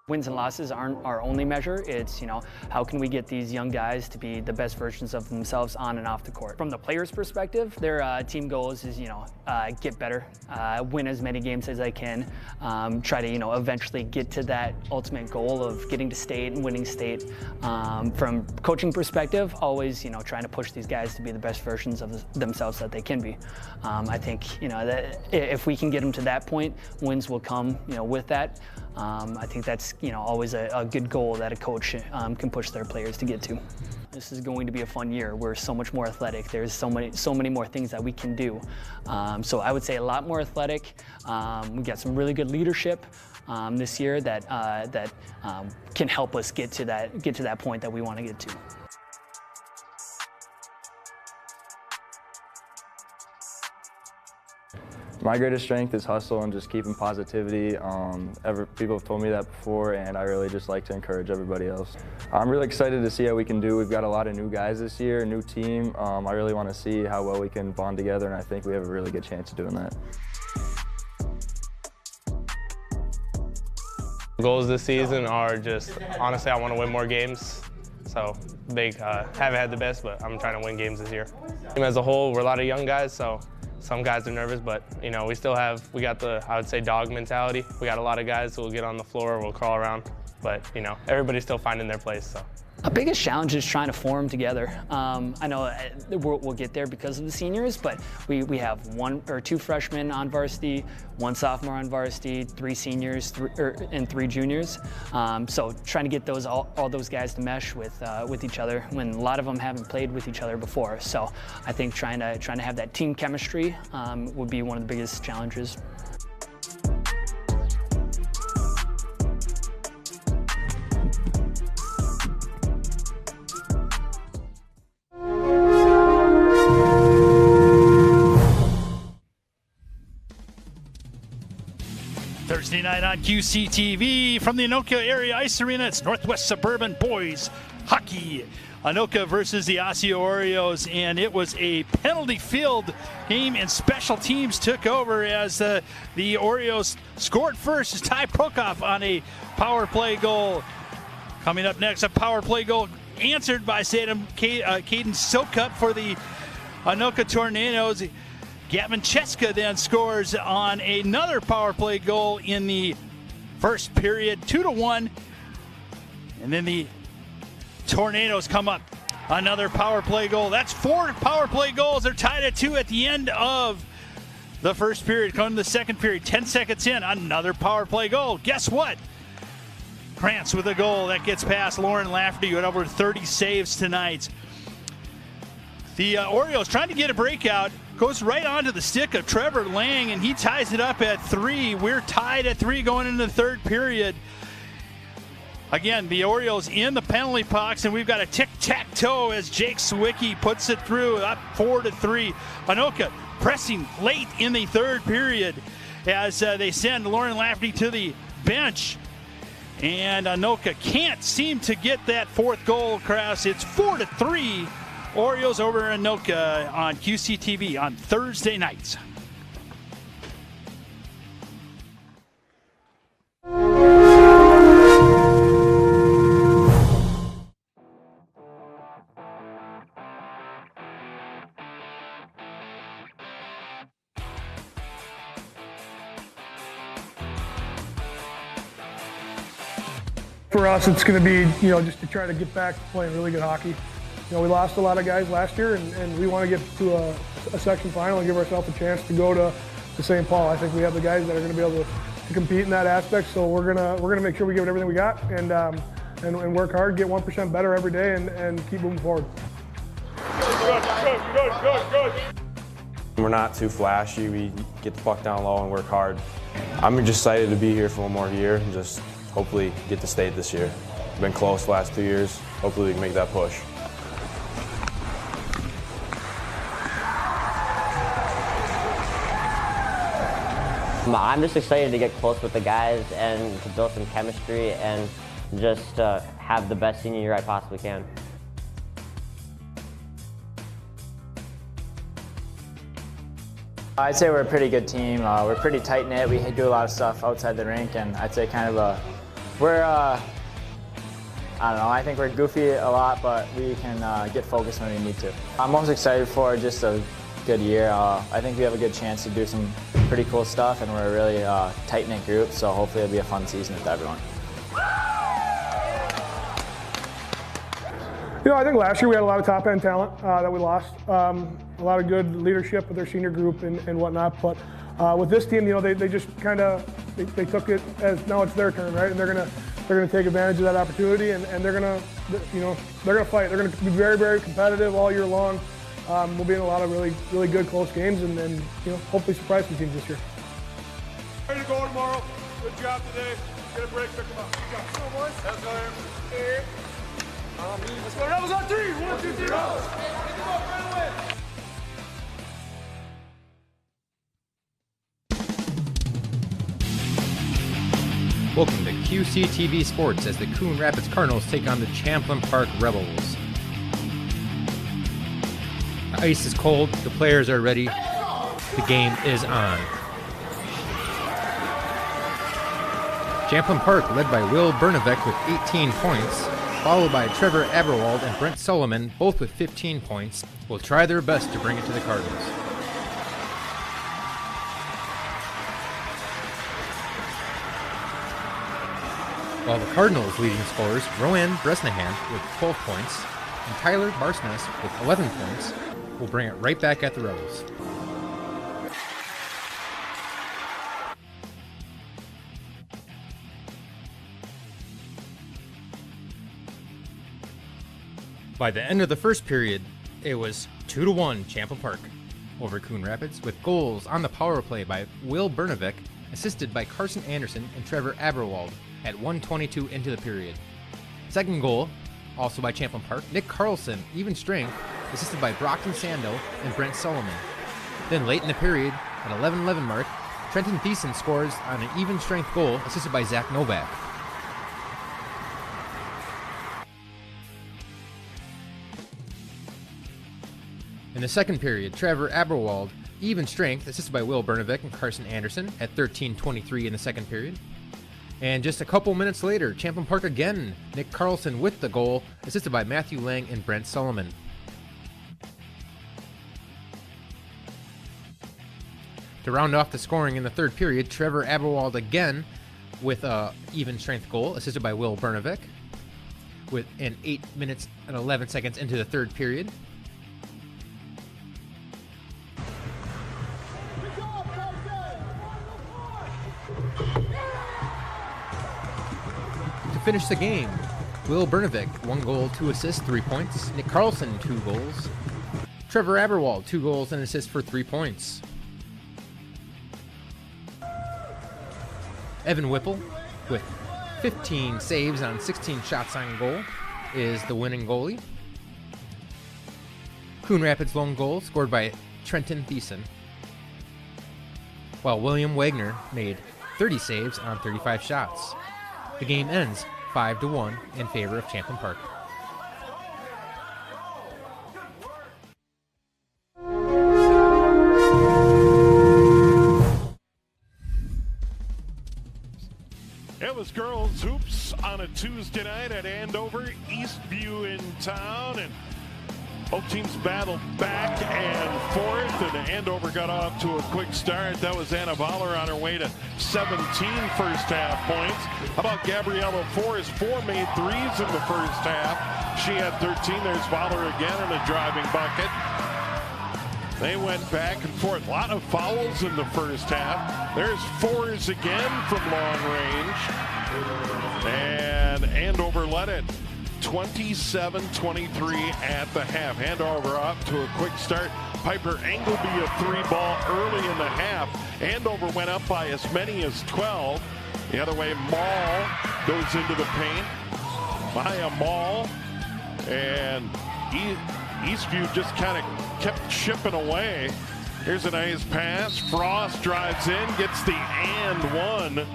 Wins and losses aren't our only measure. It's, how can we get these young guys to be the best versions of themselves on and off the court. From the players' perspective, their team goals is, get better, win as many games as I can, try to, eventually get to that ultimate goal of getting to state and winning state. From coaching perspective, always, trying to push these guys to be the best versions of themselves that they can be. I think, that if we can get them to that point, wins will come, with that. I think that's always a good goal that a coach can push their players to get to. This is going to be a fun year. We're so much more athletic. There's so many more things that we can do. So I would say a lot more athletic. We got some really good leadership this year that can help us get to that point that we want to get to. My greatest strength is hustle and just keeping positivity. People have told me that before, and I really just like to encourage everybody else. I'm really excited to see how we can do. We've got a lot of new guys this year, a new team. I really want to see how well we can bond together, and I think we have a really good chance of doing that. Goals this season are just, honestly, I want to win more games. So big, haven't had the best, but I'm trying to win games this year. Team as a whole, we're a lot of young guys, so some guys are nervous, but we got the, I would say, dog mentality. We got a lot of guys who will get on the floor, will crawl around, but everybody's still finding their place. So. Our biggest challenge is trying to form together. I know we'll get there because of the seniors, but we have 1 or 2 freshmen on varsity, 1 sophomore on varsity, 3 seniors, and 3 juniors. So trying to get all those guys to mesh with each other when a lot of them haven't played with each other before. So I think trying to have that team chemistry would be one of the biggest challenges. Thursday night on QCTV from the Anoka Area Ice Arena. It's Northwest Suburban Boys Hockey. Anoka versus the Osseo Oreos, and it was a penalty-filled game, and special teams took over as the Oreos scored first as Ty Prokop on a power play goal. Coming up next, a power play goal answered by Caden Sokup for the Anoka Tornadoes. Gavin Cheska then scores on another power play goal in the first period, 2-1. And then the Tornadoes come up. Another power play goal. That's 4 power play goals. They're tied at 2 at the end of the first period. Going to the second period, 10 seconds in, another power play goal. Guess what? Krantz with a goal that gets past Lauren Lafferty, who had over 30 saves tonight. The Orioles trying to get a breakout. Goes right onto the stick of Trevor Lang, and he ties it up at 3. We're tied at 3 going into the third period. Again, the Orioles in the penalty box, and we've got a tic-tac-toe as Jake Sawicki puts it through, up 4-3. Anoka pressing late in the third period as they send Lauren Lafferty to the bench. And Anoka can't seem to get that 4th goal across. It's 4-3. Orioles over Anoka on QCTV on Thursday nights. For us, it's going to be, just to try to get back to playing really good hockey. We lost a lot of guys last year, and we want to get to a section final and give ourselves a chance to go to St. Paul. I think we have the guys that are going to be able to compete in that aspect. So we're gonna make sure we give it everything we got and work hard, get 1% better every day, and keep moving forward. Good. We're not too flashy. We get the puck down low and work hard. I'm just excited to be here for 1 more year and just hopefully get to state this year. Been close the last 2 years. Hopefully we can make that push. I'm just excited to get close with the guys and to build some chemistry and just have the best senior year I possibly can. I'd say we're a pretty good team. We're pretty tight-knit. We do a lot of stuff outside the rink, and I'd say we're I don't know, I think we're goofy a lot, but we can get focused when we need to. I'm most excited for just a good year. I think we have a good chance to do some pretty cool stuff, and we're a really tight-knit group, so hopefully it'll be a fun season with everyone. I think last year we had a lot of top-end talent that we lost. A lot of good leadership with their senior group and whatnot, but with this team, they just kind of they took it as now it's their turn, right? And they're gonna take advantage of that opportunity, and they're gonna fight. They're gonna be very, very competitive all year long. We'll be in a lot of really, really good close games, and hopefully surprise some teams this year. Ready to go tomorrow. Good job today. Get a break, pick them up. Good job. Come on, boys. Let's go here. Let's go. That was on 3. 1, 2, 3, go. Pick them up right away. Welcome to QCTV Sports as the Coon Rapids Cardinals take on the Champlin Park Rebels. The ice is cold, the players are ready, the game is on. Champlin Park led by Will Bernavec with 18 points, followed by Trevor Aberwald and Brent Solomon, both with 15 points, will try their best to bring it to the Cardinals. While the Cardinals' leading scorers, Rowan Bresnahan with 12 points and Tyler Barsness with 11 points, will bring it right back at the Rebels. By the end of the first period, it was 2-1 Champlin Park over Coon Rapids, with goals on the power play by Will Bernavec, assisted by Carson Anderson and Trevor Aberwald at 1:22 into the period. Second goal, also by Champlin Park, Nick Carlson, even strength, assisted by Brockton Sando and Brent Solomon. Then late in the period, at 11:11 mark, Trenton Thiessen scores on an even strength goal, assisted by Zach Novak. In the second period, Trevor Aberwald, even strength, assisted by Will Bernavec and Carson Anderson at 13:23 in the second period. And just a couple minutes later, Champlin Park again, Nick Carlson with the goal, assisted by Matthew Lang and Brent Solomon. To round off the scoring in the third period, Trevor Aberwald again with a even strength goal, assisted by Will Bernavec, with an 8 minutes and 11 seconds into the third period. To finish the game, Will Bernavec, 1 goal, 2 assists, 3 points. Nick Carlson, 2 goals. Trevor Aberwald, 2 goals and an assist for 3 points. Evan Whipple, with 15 saves on 16 shots on goal, is the winning goalie. Coon Rapids' lone goal scored by Trenton Thiessen, while William Wagner made 30 saves on 35 shots. The game ends 5-1 in favor of Champlin Park. It was girls hoops on a Tuesday night at Andover, Eastview in town, and both teams battled back and forth, and Andover got off to a quick start. That was Anna Voller on her way to 17 first half points. How about Gabriella Forrest? 4 made threes in the first half. She had 13. There's Voller again in a driving bucket. They went back and forth. A lot of fouls in the first half. There's fours again from long range. And Andover led it 27-23 at the half. Andover up to a quick start. Piper Engelby a 3-ball early in the half. Andover went up by as many as 12. The other way, Mall goes into the paint. Maya Mall. And Eastview just kind of kept chipping away. Here's a nice pass. Frost drives in, gets the and one.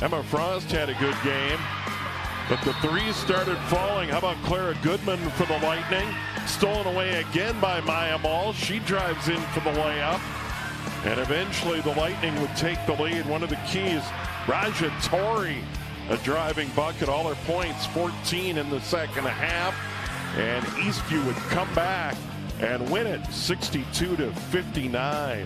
Emma Frost had a good game, but the threes started falling. How about Clara Goodman for the Lightning? Stolen away again by Maya Mall. She drives in for the layup, and eventually the Lightning would take the lead. One of the keys, Raja Tori, a driving bucket, all her points, 14 in the second half. And Eastview would come back and win it 62-59.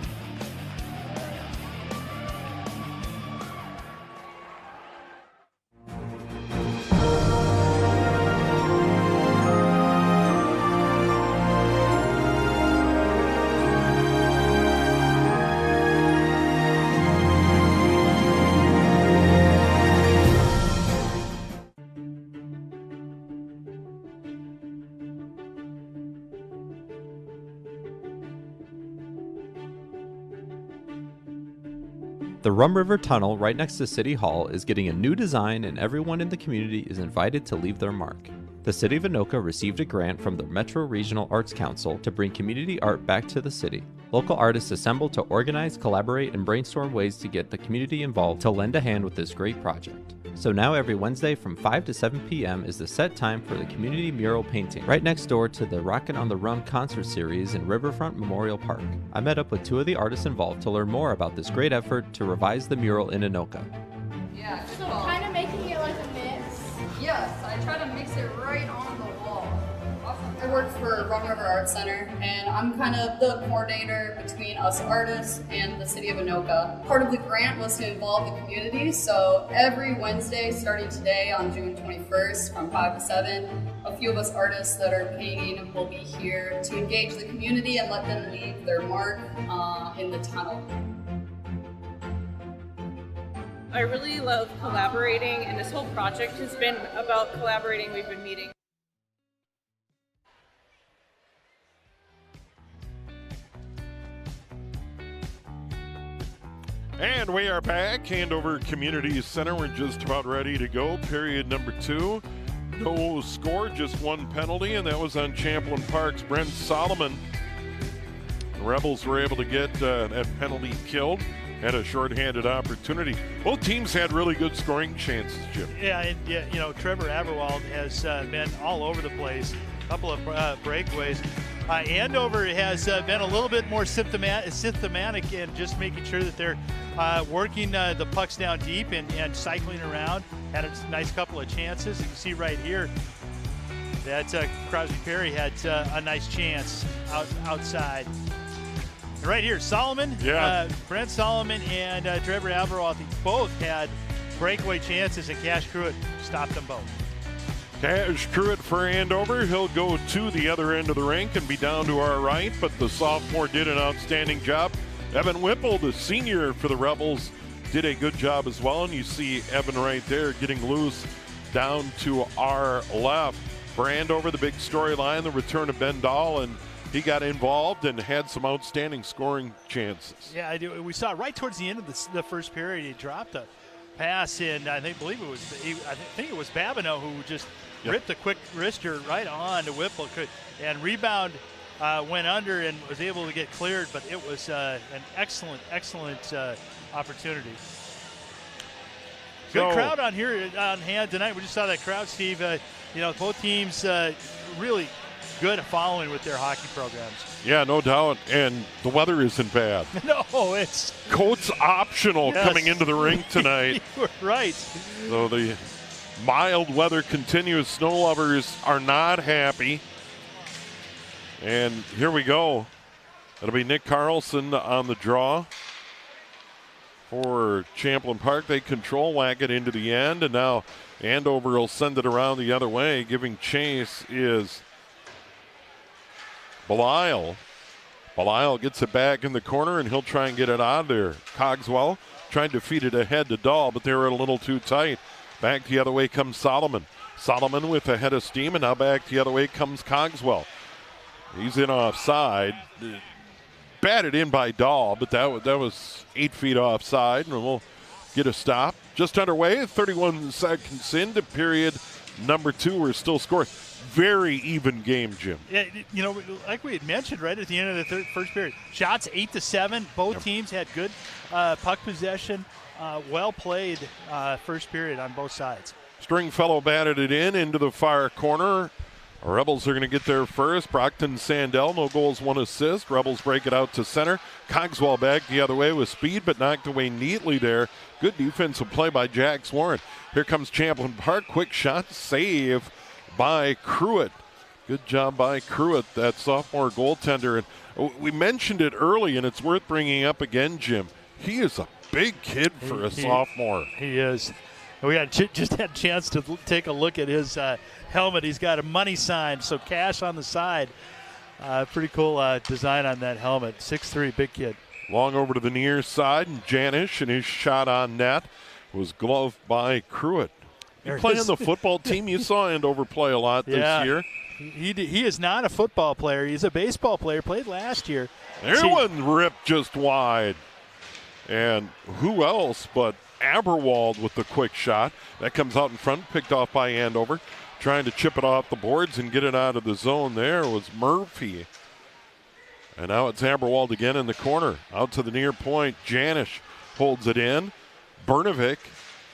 The Rum River Tunnel right next to City Hall is getting a new design, and everyone in the community is invited to leave their mark. The City of Anoka received a grant from the Metro Regional Arts Council to bring community art back to the city. Local artists assembled to organize, collaborate, and brainstorm ways to get the community involved to lend a hand with this great project. So now every Wednesday from 5 to 7 p.m. is the set time for the community mural painting, right next door to the Rockin' on the Rum concert series in Riverfront Memorial Park. I met up with 2 of the artists involved to learn more about this great effort to revise the mural in Anoka. Yeah, so kind of making it like a mix. Yes, I try to mix it right on the wall. Awesome. I work for Rum River Arts Center, and I'm kind of the coordinator between us artists and the City of Anoka. Part of the grant was to involve the community, so every Wednesday, starting today on June 21st from 5 to 7, a few of us artists that are painting will be here to engage the community and let them leave their mark in the tunnel. I really love collaborating, and this whole project has been about collaborating. We've been meeting. And we are back. Andover Community Center. We're just about ready to go. Period number 2. No score, just 1 penalty, and that was on Champlin Park's Brent Solomon. The Rebels were able to get that penalty killed. Had a shorthanded opportunity. Both teams had really good scoring chances, Jim. Yeah, and you know, Trevor Aberwald has been all over the place. A couple of breakaways. Andover has been a little bit more systematic in just making sure that they're working the pucks down deep and cycling around. Had a nice couple of chances. You can see right here that Crosby Perry had a nice chance outside. Right here, Solomon, Brent Solomon and Trevor Aberwald both had breakaway chances, and Cash Pruitt stopped them both. Cash Pruitt for Andover. He'll go to the other end of the rink and be down to our right, but the sophomore did an outstanding job. Evan Whipple, the senior for the Rebels, did a good job as well, and you see Evan right there getting loose down to our left. For Andover, the big storyline, the return of Ben Dahl, and he got involved and had some outstanding scoring chances. Yeah, I do. We saw right towards the end of the first period, he dropped a pass, and I think it was Babineau who just ripped a quick wrister right on to Whipple, and rebound went under and was able to get cleared, but it was an excellent opportunity. Good crowd on here on hand tonight. We just saw that crowd, Steve. Both teams really good following with their hockey programs. Yeah, no doubt. And the weather isn't bad. No, it's coats optional coming into the rink tonight. You're right. So the mild weather continues. Snow lovers are not happy. And here we go. It'll be Nick Carlson on the draw for Champlin Park. They control, whack it into the end, and now Andover will send it around the other way. Giving chase is Belisle. Belisle gets it back in the corner, and he'll try and get it out there. Cogswell trying to feed it ahead to Dahl, but they were a little too tight. Back the other way comes Solomon. Solomon with a head of steam, and now back the other way comes Cogswell. He's in offside. Batted in by Dahl, but that was 8 feet offside, and we'll get a stop. Just underway, 31 seconds into period number 2. We're still scoring. Very even game, Jim. Yeah, like we had mentioned right at the end of the first period, shots 8-7. Both teams had good puck possession. Well played first period on both sides. Stringfellow batted it into the far corner. Rebels are going to get there first. Brockton Sandell, no goals, 1 assist. Rebels break it out to center. Cogswell back the other way with speed, but knocked away neatly there. Good defensive play by Jax Warren. Here comes Champlin Park. Quick shot, save by Pruitt. Good job by Pruitt, that sophomore goaltender. And we mentioned it early, and it's worth bringing up again, Jim. He is a big kid for a sophomore. He is. We just had a chance to take a look at his helmet. He's got a money sign, so cash on the side. Pretty cool design on that helmet. 6'3", big kid. Long over to the near side, and Janish, and his shot on net was gloved by Pruitt. You play on the football team. You saw Andover play a lot this year. He is not a football player. He's a baseball player. Played last year. One ripped just wide. And who else but Aberwald with the quick shot. That comes out in front, picked off by Andover. trying to chip it off the boards and get it out of the zone there was Murphy. And now it's Aberwald again in the corner. Out to the near point. Janish holds it in. Brnovic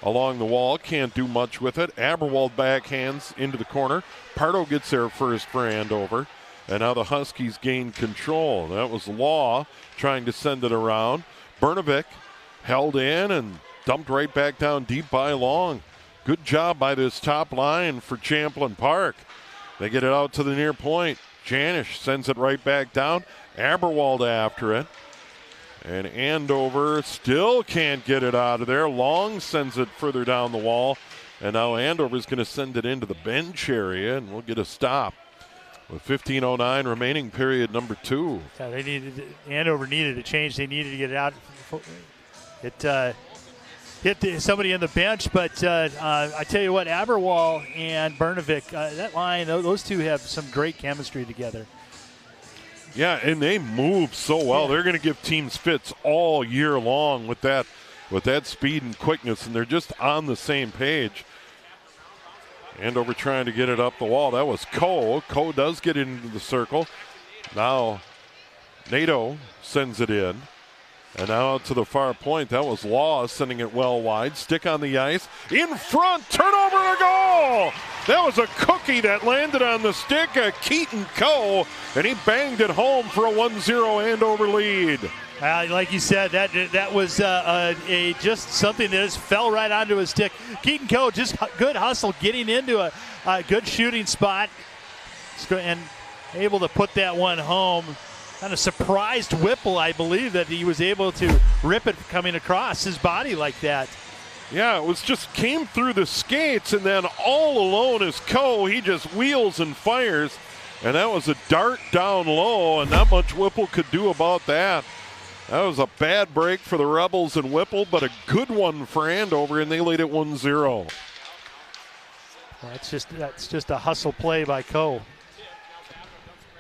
along the wall. Can't do much with it. Aberwald backhands into the corner. Pardo gets there first for Andover. And now the Huskies gain control. That was Law trying to send it around. Brnovic held in and dumped right back down deep by Long. Good job by this top line for Champlin Park. They get it out to the near point. Janish sends it right back down. Aberwald after it. And Andover still can't get it out of there. Long sends it further down the wall. And now Andover's going to send it into the bench area, and we'll get a stop. With 15:09 remaining, period number 2. Yeah, Andover needed a change. They needed to get it out. It hit somebody in the bench, but I tell you what, Aberwald and Brnovic, that line, those two have some great chemistry together. Yeah, and they move so well. Yeah. They're going to give teams fits all year long with that speed and quickness, and they're just on the same page. Andover trying to get it up the wall. That was Coe. Coe does get into the circle. Now Nato sends it in. And now out to the far point. That was Law sending it well wide. Stick on the ice. In front. Turnover and a goal. That was a cookie that landed on the stick of Keaton Coe. And he banged it home for a 1-0 Andover lead. Like you said, that was just something that just fell right onto his stick. Keaton Coe, just good hustle, getting into a good shooting spot and able to put that one home. Kind of surprised Whipple, I believe, that he was able to rip it coming across his body like that. Yeah, it was just came through the skates, and then all alone is Coe. He just wheels and fires, and that was a dart down low, and not much Whipple could do about that. That was a bad break for the Rebels and Whipple, but a good one for Andover, and they lead at 1-0. That's just a hustle play by Coe.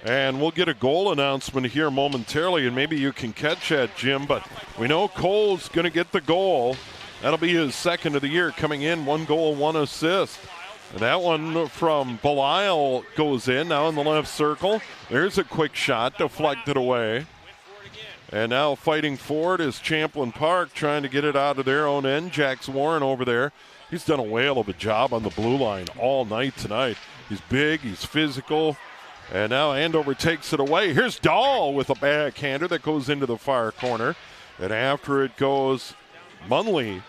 And we'll get a goal announcement here momentarily, and maybe you can catch that, Jim. But we know Cole's going to get the goal. That'll be his second of the year, coming in 1 goal, 1 assist. And that one from Belial goes in, now in the left circle. There's a quick shot, deflected away. And now fighting forward is Champlin Park, trying to get it out of their own end. Jax Warren over there. He's done a whale of a job on the blue line all night tonight. He's big, he's physical. And now Andover takes it away. Here's Dahl with a backhander that goes into the far corner. And after it goes Munley.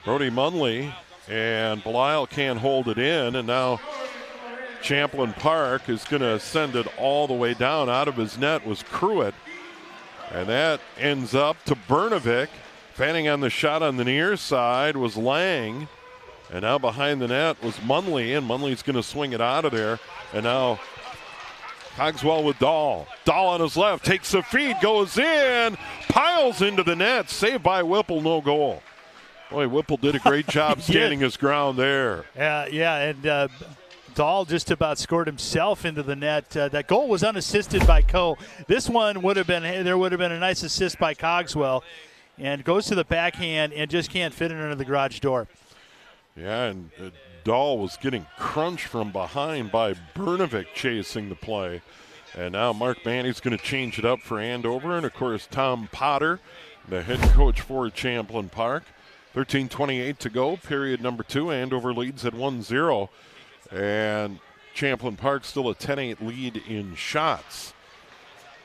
Brody Munley. And Belial can't hold it in. And now Champlin Park is going to send it all the way down. Out of his net was Cruitt. And that ends up to Brnovic. Fanning on the shot on the near side was Lang. And now behind the net was Munley, and Munley's going to swing it out of there. And now Cogswell with Dahl. Dahl on his left, takes the feed, goes in, piles into the net. Saved by Whipple, no goal. Boy, Whipple did a great job standing his ground there. And Dahl just about scored himself into the net. That goal was unassisted by Coe. This one would have been a nice assist by Cogswell. And goes to the backhand and just can't fit it under the garage door. Yeah, and Dahl was getting crunched from behind by Brnovic chasing the play. And now Mark Manny's going to change it up for Andover. And, of course, Tom Potter, the head coach for Champlin Park. 13:28 to go, period number 2. Andover leads at 1-0. And Champlin Park still a 10-8 lead in shots.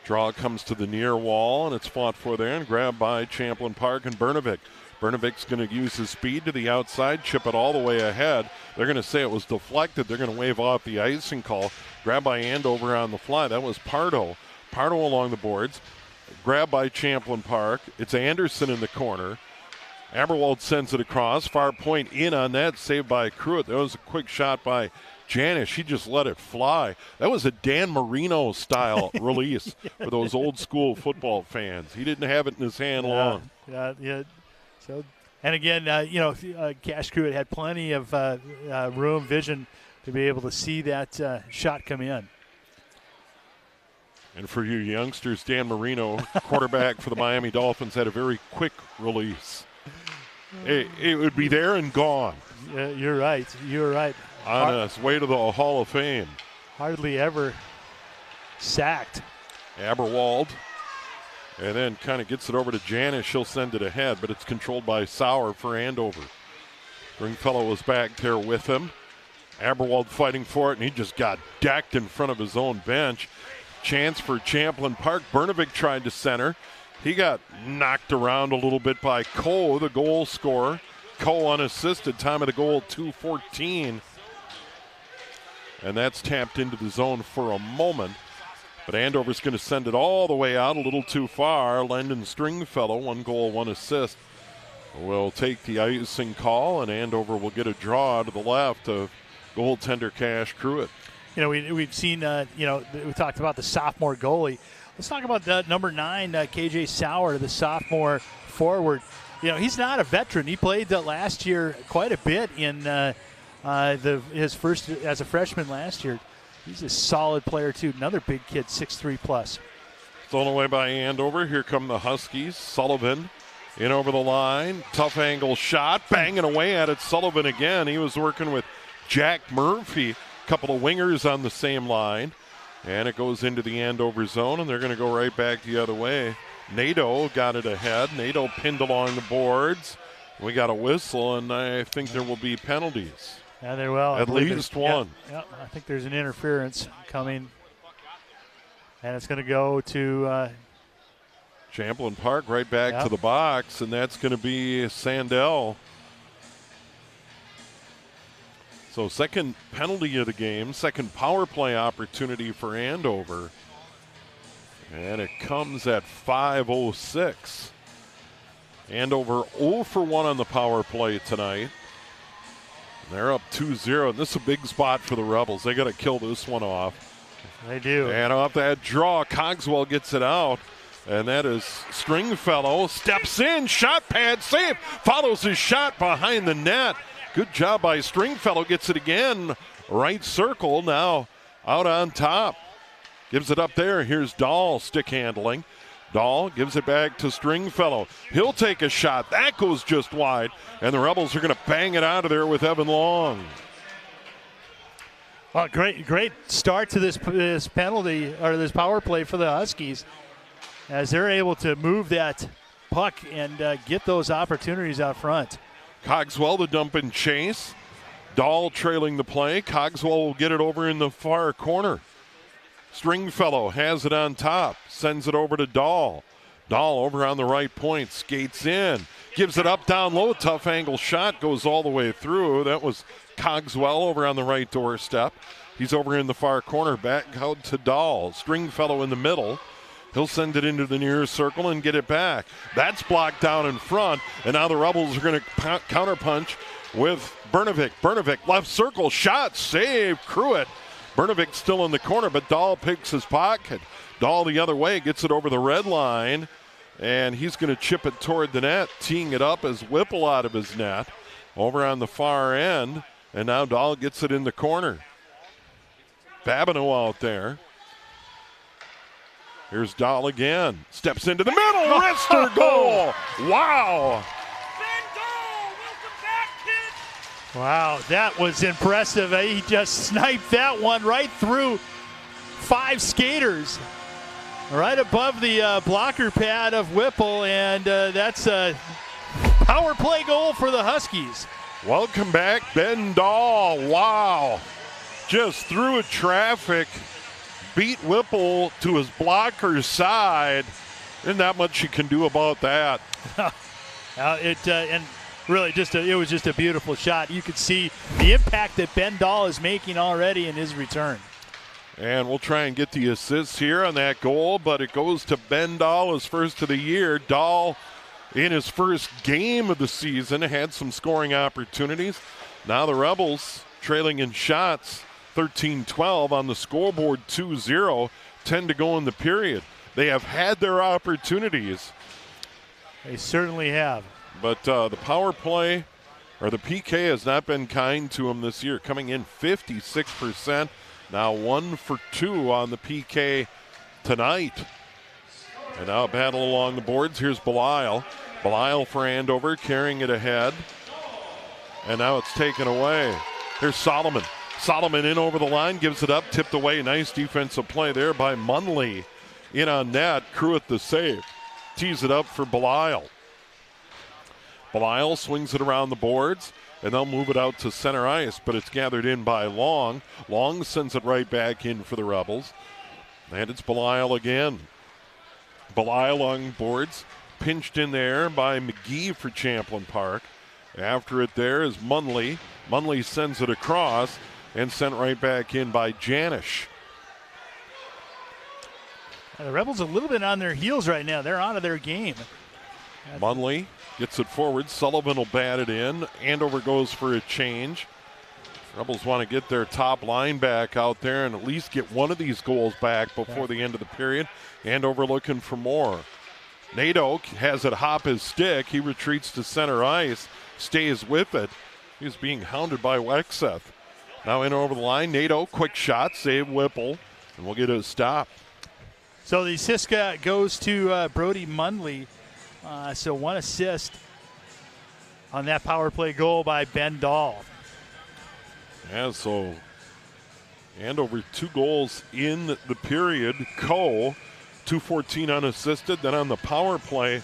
Draw comes to the near wall, and it's fought for there and grabbed by Champlin Park and Brnovic. Brnovic's going to use his speed to the outside, chip it all the way ahead. They're going to say it was deflected. They're going to wave off the icing call. Grabbed by Andover on the fly. That was Pardo. Pardo along the boards. Grabbed by Champlin Park. It's Anderson in the corner. Aberwald sends it across. Far point in on that. Saved by Cruitt. That was a quick shot by Janish. He just let it fly. That was a Dan Marino style release for those old school football fans. He didn't have it in his hand long. Yeah. So, and again, Cash Cruitt had plenty of room, vision to be able to see that shot come in. And for you youngsters, Dan Marino, quarterback for the Miami Dolphins, had a very quick release. It would be there and gone. You're right. You're right. On his way to the Hall of Fame. Hardly ever sacked. Aberwald. And then kind of gets it over to Janish. She'll send it ahead, but it's controlled by Sauer for Andover. Stringfellow was back there with him. Aberwald fighting for it, and he just got decked in front of his own bench. Chance for Champlin Park. Bernovic tried to center. He got knocked around a little bit by Coe, the goal scorer. Coe unassisted, time of the goal 2:14. And that's tapped into the zone for a moment. But Andover's going to send it all the way out a little too far. Lendon Stringfellow, 1 goal, 1 assist, will take the icing call, and Andover will get a draw to the left of goaltender Cash Cruitt. You know, we've seen, we talked about the sophomore goalie. Let's talk about the number 9, KJ Sauer, the sophomore forward. You know, he's not a veteran. He played last year quite a bit in his first as a freshman last year. He's a solid player, too. Another big kid, 6'3 plus. Thrown away by Andover. Here come the Huskies. Sullivan in over the line. Tough angle shot. Banging away at it. Sullivan again. He was working with Jack Murphy. A couple of wingers on the same line. And it goes into the Andover zone, and they're going to go right back the other way. Nadeau got it ahead. Nadeau pinned along the boards. We got a whistle, and I think there will be penalties. Yeah, there will. At least one. Yeah, I think there's an interference coming. And it's going to go to Champlin Park right back to the box, and that's going to be Sandell. So second penalty of the game, second power play opportunity for Andover. And it comes at 5:06. Andover 0 for 1 on the power play tonight. They're up 2-0, and this is a big spot for the Rebels. They got to kill this one off. They do. And off that draw, Cogswell gets it out, and that is Stringfellow. Steps in, shot pad, save, follows his shot behind the net. Good job by Stringfellow, gets it again. Right circle, now out on top. Gives it up there. Here's Dahl, stick handling. Dahl gives it back to Stringfellow. He'll take a shot. That goes just wide, and the Rebels are going to bang it out of there with Evan Long. Well, great start to this penalty or this power play for the Huskies, as they're able to move that puck and get those opportunities out front. Cogswell the dump and chase. Dahl trailing the play. Cogswell will get it over in the far corner. Stringfellow has it on top, sends it over to Dahl. Dahl over on the right point, skates in, gives it up down low, tough angle shot, goes all the way through. That was Cogswell over on the right doorstep. He's over in the far corner, back out to Dahl. Stringfellow in the middle. He'll send it into the near circle and get it back. That's blocked down in front, and now the Rebels are going to counterpunch with Bernovic. Bernovic left circle, shot, save, Cruitt. Bernovic still in the corner, but Dahl picks his pocket. Dahl the other way, gets it over the red line, and he's going to chip it toward the net, teeing it up as Whipple out of his net over on the far end, and now Dahl gets it in the corner. Babineau out there. Here's Dahl again. Steps into the middle, wrister goal. Wow. Wow, that was impressive. He just sniped that one right through 5 skaters, right above the blocker pad of Whipple, and that's a power play goal for the Huskies. Welcome back, Ben Dahl. Wow. Just through traffic, beat Whipple to his blocker's side. Isn't that much you can do about that? Really, it was just a beautiful shot. You could see the impact that Ben Dahl is making already in his return. And we'll try and get the assist here on that goal, but it goes to Ben Dahl, his first of the year. Dahl, in his first game of the season, had some scoring opportunities. Now the Rebels trailing in shots, 13-12 on the scoreboard, 2-0, 10 to go in the period. They have had their opportunities. They certainly have. But the power play, or the PK, has not been kind to him this year, coming in 56%. Now 1 for 2 on the PK tonight. And now a battle along the boards. Here's Belisle. Belisle for Andover, carrying it ahead. And now it's taken away. Here's Solomon. Solomon in over the line, gives it up, tipped away. Nice defensive play there by Munley. In on net, Cruitt the save. Tees it up for Belisle. Belisle swings it around the boards, and they'll move it out to center ice, but it's gathered in by Long. Long sends it right back in for the Rebels. And it's Belisle again. Belisle on boards, pinched in there by McGee for Champlin Park. After it there is Munley. Munley sends it across and sent right back in by Janish. The Rebels a little bit on their heels right now. They're out of their game. Munley gets it forward. Sullivan will bat it in. Andover goes for a change. Rebels want to get their top line back out there and at least get one of these goals back before the end of the period. Andover looking for more. Nadeau has it hop his stick. He retreats to center ice, stays with it. He's being hounded by Wexeth. Now in over the line. Nadeau, quick shot, save Whipple, and we'll get a stop. So the assist goes to Brody Munley. So one assist on that power play goal by Ben Dahl. Yeah, so Andover 2 goals in the period. Coe, 2:14 unassisted. Then on the power play,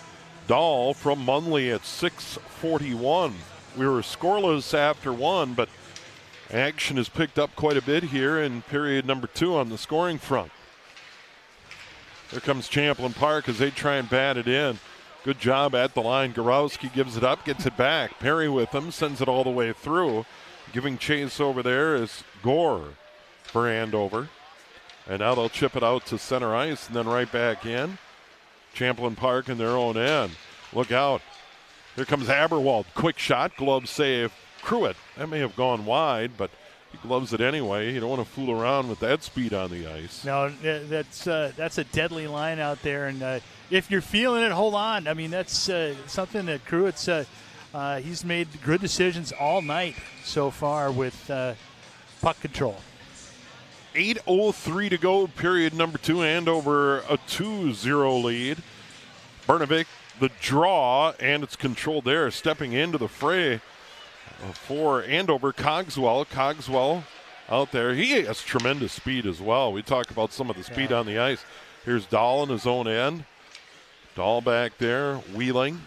Dahl from Munley at 6:41. We were scoreless after 1, but action has picked up quite a bit here in period number 2 on the scoring front. Here comes Champlin Park as they try and bat it in. Good job at the line. Gorowski gives it up, gets it back. Perry with him, sends it all the way through. Giving chase over there is Gore for Andover. And now they'll chip it out to center ice and then right back in. Champlin Park in their own end. Look out. Here comes Aberwald. Quick shot, glove save. Cruitt. That may have gone wide, but he gloves it anyway. You don't want to fool around with that speed on the ice. No, that's a deadly line out there. And if you're feeling it, hold on. I mean, that's something that Cruitt's he's made good decisions all night so far with puck control. 8:03 to go, period number 2. Andover a 2-0 lead. Brnovik, the draw, and it's controlled there. Stepping into the fray for Andover, Cogswell. Cogswell out there. He has tremendous speed as well. We talk about some of the speed on the ice. Here's Dahl in his own end. Dahl back there, wheeling.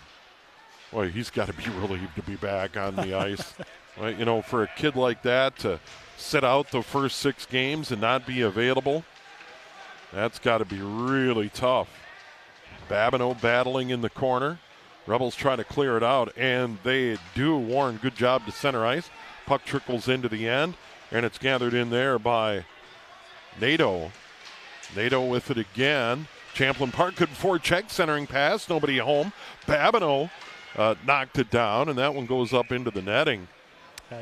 Boy, he's got to be relieved to be back on the ice. Right, you know, for a kid like that to sit out the first 6 games and not be available, that's got to be really tough. Babineau battling in the corner. Rebels try to clear it out, and they do. Warren, good job to center ice. Puck trickles into the end, and it's gathered in there by Nadeau. Nadeau with it again. Champlin Park could forecheck, centering pass, nobody home. Babineau knocked it down, and that one goes up into the netting.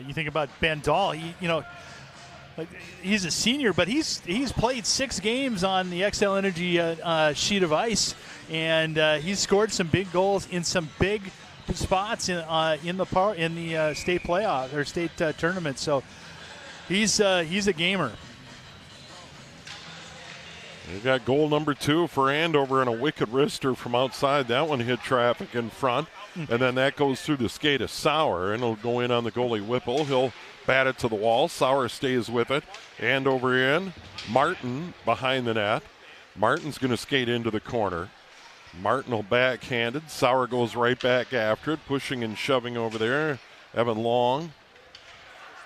You think about Ben Dahl, he's a senior, but he's played 6 games on the XL Energy sheet of ice, and he's scored some big goals in some big spots in the state playoff or state tournament. So he's a gamer. You got goal number 2 for Andover and a wicked wrister from outside. That one hit traffic in front, and then that goes through the skate of Sauer, and it'll go in on the goalie Whipple. He'll bat it to the wall. Sauer stays with it. Andover in. Martin behind the net. Martin's going to skate into the corner. Martin will backhand it. Sauer goes right back after it, pushing and shoving over there. Evan Long.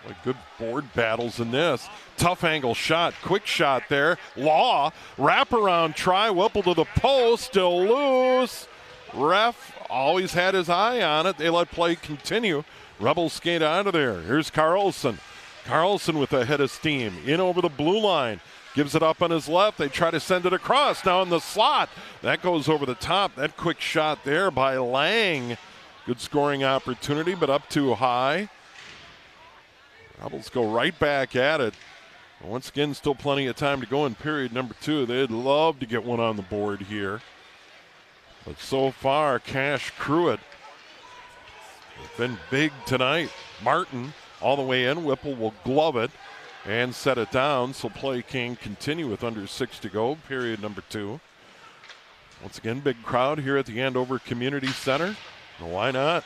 Like good board battles in this. Tough angle shot. Quick shot there. Law. Wraparound try. Whipple to the post. Still loose. Ref always had his eye on it. They let play continue. Rebels skate out of there. Here's Carlson. Carlson with a head of steam. In over the blue line. Gives it up on his left. They try to send it across. Now in the slot. That goes over the top. That quick shot there by Lang. Good scoring opportunity, but up too high. Rebels go right back at it. Once again, still plenty of time to go in period number 2. They'd love to get one on the board here. But so far, Cash Cruitt has been big tonight. Martin all the way in. Whipple will glove it and set it down, so play can continue with under 6 to go, period number 2. Once again, big crowd here at the Andover Community Center. Why not?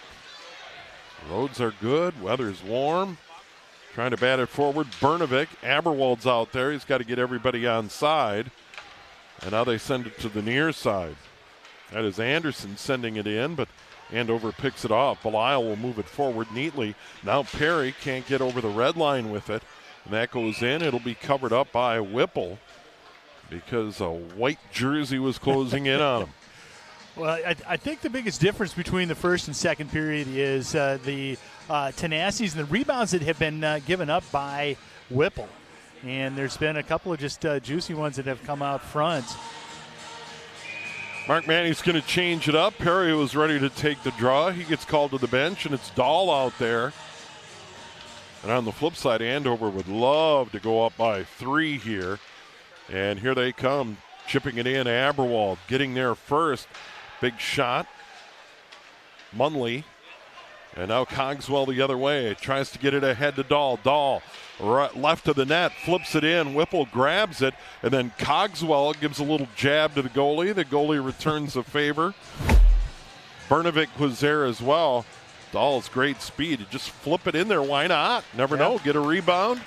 Roads are good. Weather's warm. Trying to bat it forward. Bernovic. Aberwald's out there. He's got to get everybody on side. And now they send it to the near side. That is Anderson sending it in, but Andover picks it off. Belial will move it forward neatly. Now Perry can't get over the red line with it. And that goes in. It'll be covered up by Whipple because a white jersey was closing in on him. Well, I think the biggest difference between the first and second period is the tenacity and the rebounds that have been given up by Whipple. And there's been a couple of just juicy ones that have come out front. Mark Manny's going to change it up. Perry was ready to take the draw. He gets called to the bench, and it's Dahl out there. And on the flip side, Andover would love to go up by 3 here. And here they come, chipping it in. Aberwald getting there first. Big shot. Munley. And now Cogswell the other way. Tries to get it ahead to Dahl. Dahl right left of the net, flips it in. Whipple grabs it. And then Cogswell gives a little jab to the goalie. The goalie returns the favor. Bernovic was there as well. Dahl's great speed. Just flip it in there. Why not? Never know. Get a rebound.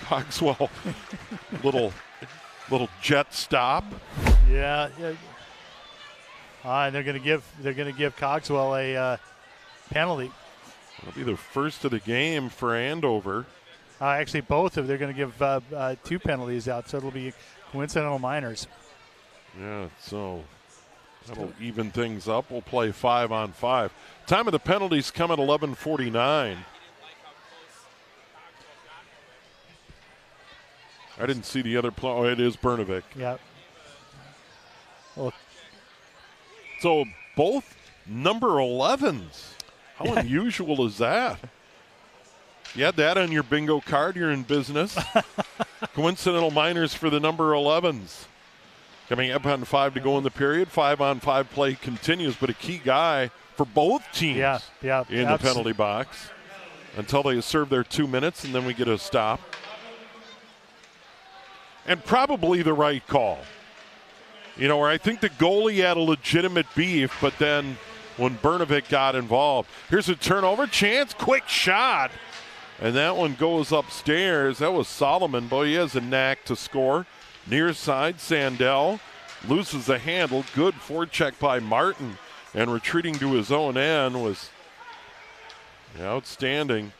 Cogswell, little jet stop. Yeah. And they're going to give Cogswell a penalty. It'll be the first of the game for Andover. Actually, both of they're going to give 2 penalties out, so it'll be coincidental minors. Yeah, so that'll even things up. We'll play 5-on-5. Time of the penalties come at 11:49. I didn't see the other play. Oh, it is Bernovic. Yep. Well, so both number 11s. How unusual is that? You had that on your bingo card. You're in business. Coincidental minors for the number 11s. Coming up on 5 to go in the period. 5-on-5 play continues, but a key guy for both teams in the penalty box until they serve their 2 minutes, and then we get a stop. And probably the right call. You know, where I think the goalie had a legitimate beef, but then when Bernovic got involved. Here's a turnover chance, quick shot. And that one goes upstairs. That was Solomon. Boy, he has a knack to score. Near side, Sandell loses the handle. Good forecheck by Martin. And retreating to his own end was outstanding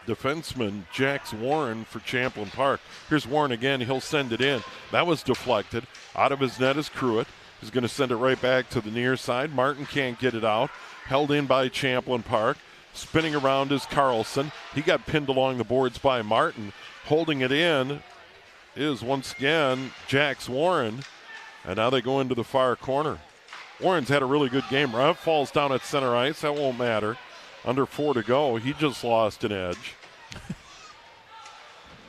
defenseman Jax Warren for Champlin Park. Here's Warren again. He'll send it in. That was deflected. Out of his net is Cruitt. He's going to send it right back to the near side. Martin can't get it out. Held in by Champlin Park. Spinning around is Carlson. He got pinned along the boards by Martin. Holding it in is once again Jax Warren. And now they go into the far corner. Warren's had a really good game. Rev falls down at center ice. That won't matter. Under 4 to go. He just lost an edge.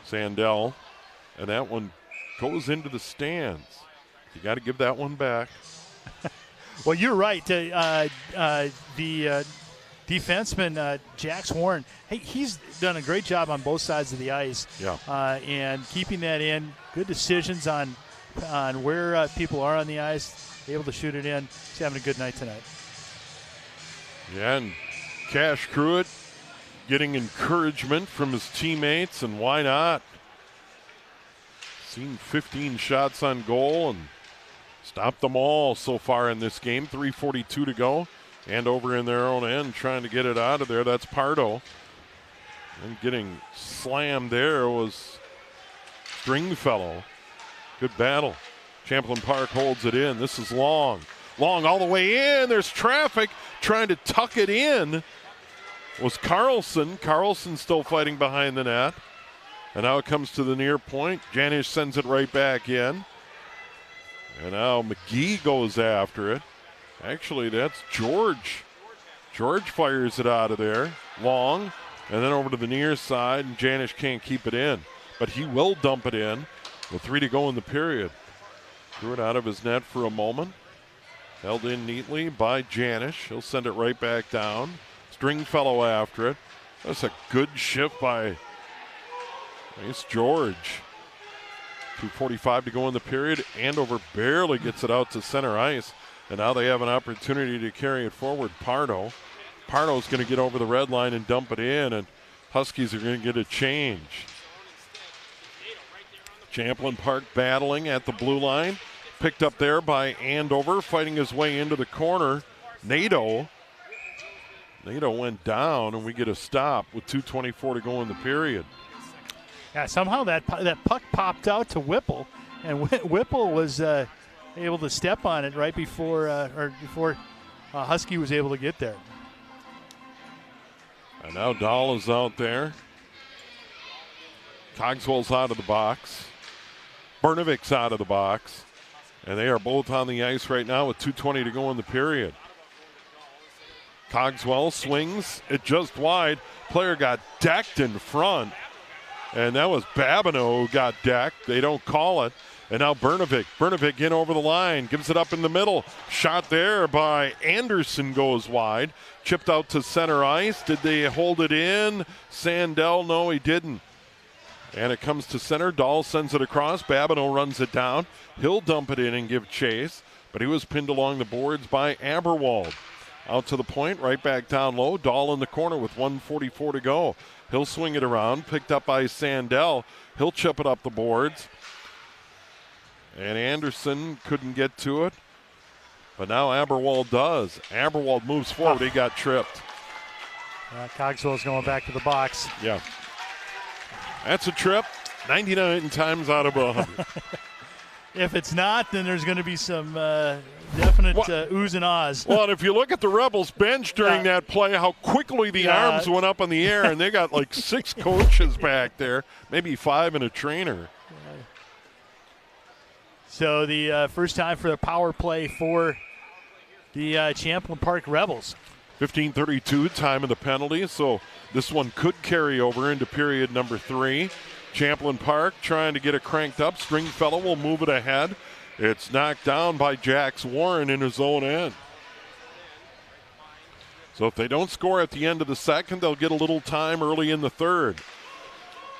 Sandell. And that one goes into the stands. You got to give that one back. Well, you're right. The defenseman, Jax Warren, hey, he's done a great job on both sides of the ice. Yeah. And keeping that in. Good decisions on where people are on the ice. Able to shoot it in. He's having a good night tonight. Yeah, and Cash Cruitt getting encouragement from his teammates, and why not? Seen 15 shots on goal and stopped them all so far in this game. 3:42 to go. Andover in their own end trying to get it out of there. That's Pardo. And getting slammed there was Stringfellow. Good battle. Champlin Park holds it in. This is Long. Long all the way in. There's traffic. Trying to tuck it in was Carlson. Carlson still fighting behind the net. And now it comes to the near point. Janish sends it right back in. And now McGee goes after it. Actually, that's George. George fires it out of there. Long. And then over to the near side. And Janish can't keep it in. But he will dump it in with 3 to go in the period. Threw it out of his net for a moment. Held in neatly by Janish. He'll send it right back down. Stringfellow after it. That's a good shift by George. 2:45 to go in the period. Andover barely gets it out to center ice. And now they have an opportunity to carry it forward. Pardo's going to get over the red line and dump it in, and Huskies are going to get a change. Champlin Park battling at the blue line. Picked up there by Andover, fighting his way into the corner. Nato went down, and we get a stop with 2:24 to go in the period. Yeah, somehow that puck popped out to Whipple, and Whipple was able to step on it right before Husky was able to get there. And now Dahl is out there. Cogswell's out of the box. Bernovik's out of the box. And they are both on the ice right now with 2:20 to go in the period. Cogswell swings it just wide. Player got decked in front. And that was Babineau who got decked. They don't call it. And now Bernovic in over the line. Gives it up in the middle. Shot there by Anderson goes wide. Chipped out to center ice. Did they hold it in? Sandell, no, he didn't. And it comes to center. Dahl sends it across. Babineau runs it down. He'll dump it in and give chase. But he was pinned along the boards by Aberwald. Out to the point, right back down low. Dahl in the corner with 1:44 to go. He'll swing it around, picked up by Sandell. He'll chip it up the boards. And Anderson couldn't get to it. But now Aberwald does. Aberwald moves forward. He got tripped. Cogswell's going back to the box. Yeah. That's a trip. 99 times out of 100. If it's not, then there's going to be some definite oohs and ahs. Well, and if you look at the Rebels bench during that play, how quickly the arms went up in the air, and they got like 6 coaches back there, maybe 5 and a trainer. So the first time for the power play for the Champlin Park Rebels. 15:32 time of the penalty, so this one could carry over into period number 3. Champlin Park trying to get it cranked up. Stringfellow will move it ahead. It's knocked down by Jax Warren in his own end. So if they don't score at the end of the second, they'll get a little time early in the third.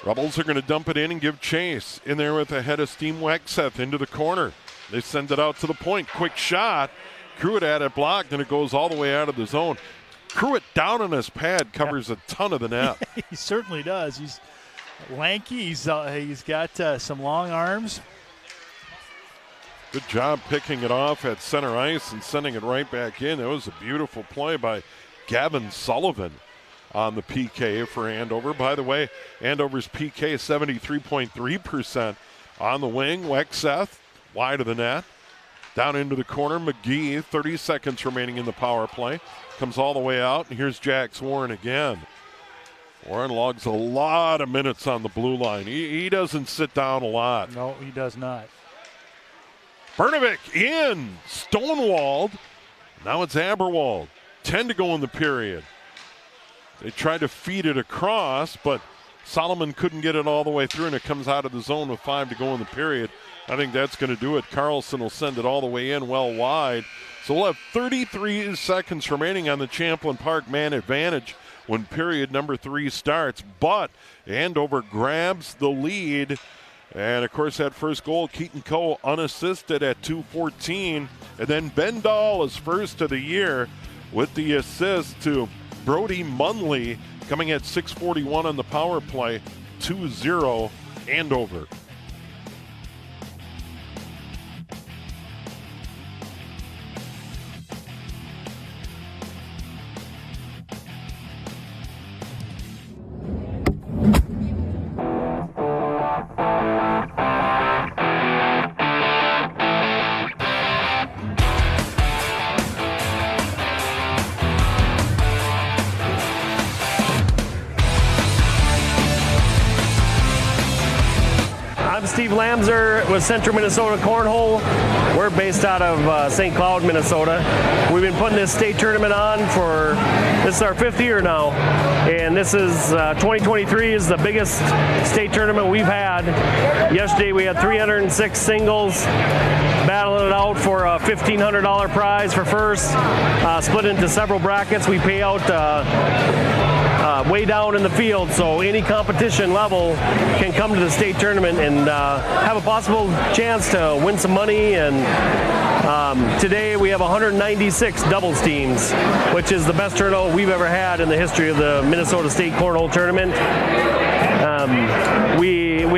Rebels are going to dump it in and give chase. In there with a head of steam, Wexeth into the corner. They send it out to the point. Quick shot. Pruitt had it blocked, and it goes all the way out of the zone. Pruitt down on his pad covers a ton of the net. He certainly does. He's lanky. He's got some long arms. Good job picking it off at center ice and sending it right back in. That was a beautiful play by Gavin Sullivan on the PK for Andover. By the way, Andover's PK is 73.3% on the wing. Wexeth wide of the net. Down into the corner, McGee, 30 seconds remaining in the power play. Comes all the way out, and here's Jax Warren again. Warren logs a lot of minutes on the blue line. He doesn't sit down a lot. No, he does not. Bernovic in, stonewalled. Now it's Aberwald. 10 to go in the period. They tried to feed it across, but Solomon couldn't get it all the way through, and it comes out of the zone with 5 to go in the period. I think that's going to do it. Carlson will send it all the way in well wide. So we'll have 33 seconds remaining on the Champlin Park man advantage when period number 3 starts. But Andover grabs the lead. And, of course, that first goal, Keaton Coe unassisted at 2:14. And then Ben Dahl is first of the year with the assist to Brody Munley coming at 6:41 on the power play. 2-0 Andover. Steve Lamser with Central Minnesota Cornhole. We're based out of St. Cloud, Minnesota. We've been putting this state tournament on this is our 5th year now. And this is 2023 is the biggest state tournament we've had. Yesterday we had 306 singles, battling it out for a $1,500 prize for first. Split into several brackets. We pay out way down in the field, so any competition level can come to the state tournament and have a possible chance to win some money. And today we have 196 doubles teams, which is the best turnout we've ever had in the history of the Minnesota State Cornhole Tournament.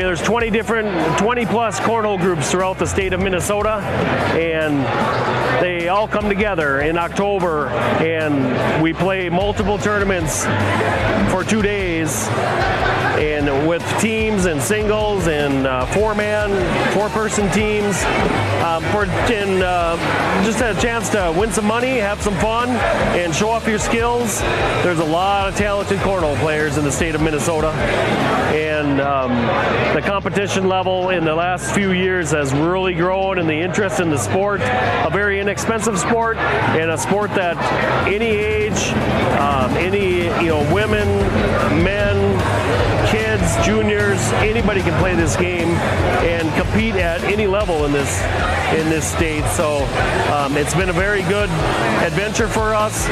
There's 20 plus cornhole groups throughout the state of Minnesota, and they all come together in October, and we play multiple tournaments for 2 days, and with teams and singles and four-person teams, just a chance to win some money, have some fun, and show off your skills. There's a lot of talented cornhole players in the state of Minnesota, and the competition level in the last few years has really grown, and the interest in the sport, a very inexpensive sport, and a sport that any age, women, men, kids, juniors, anybody can play this game and compete at any level in this state. So it's been a very good adventure for us.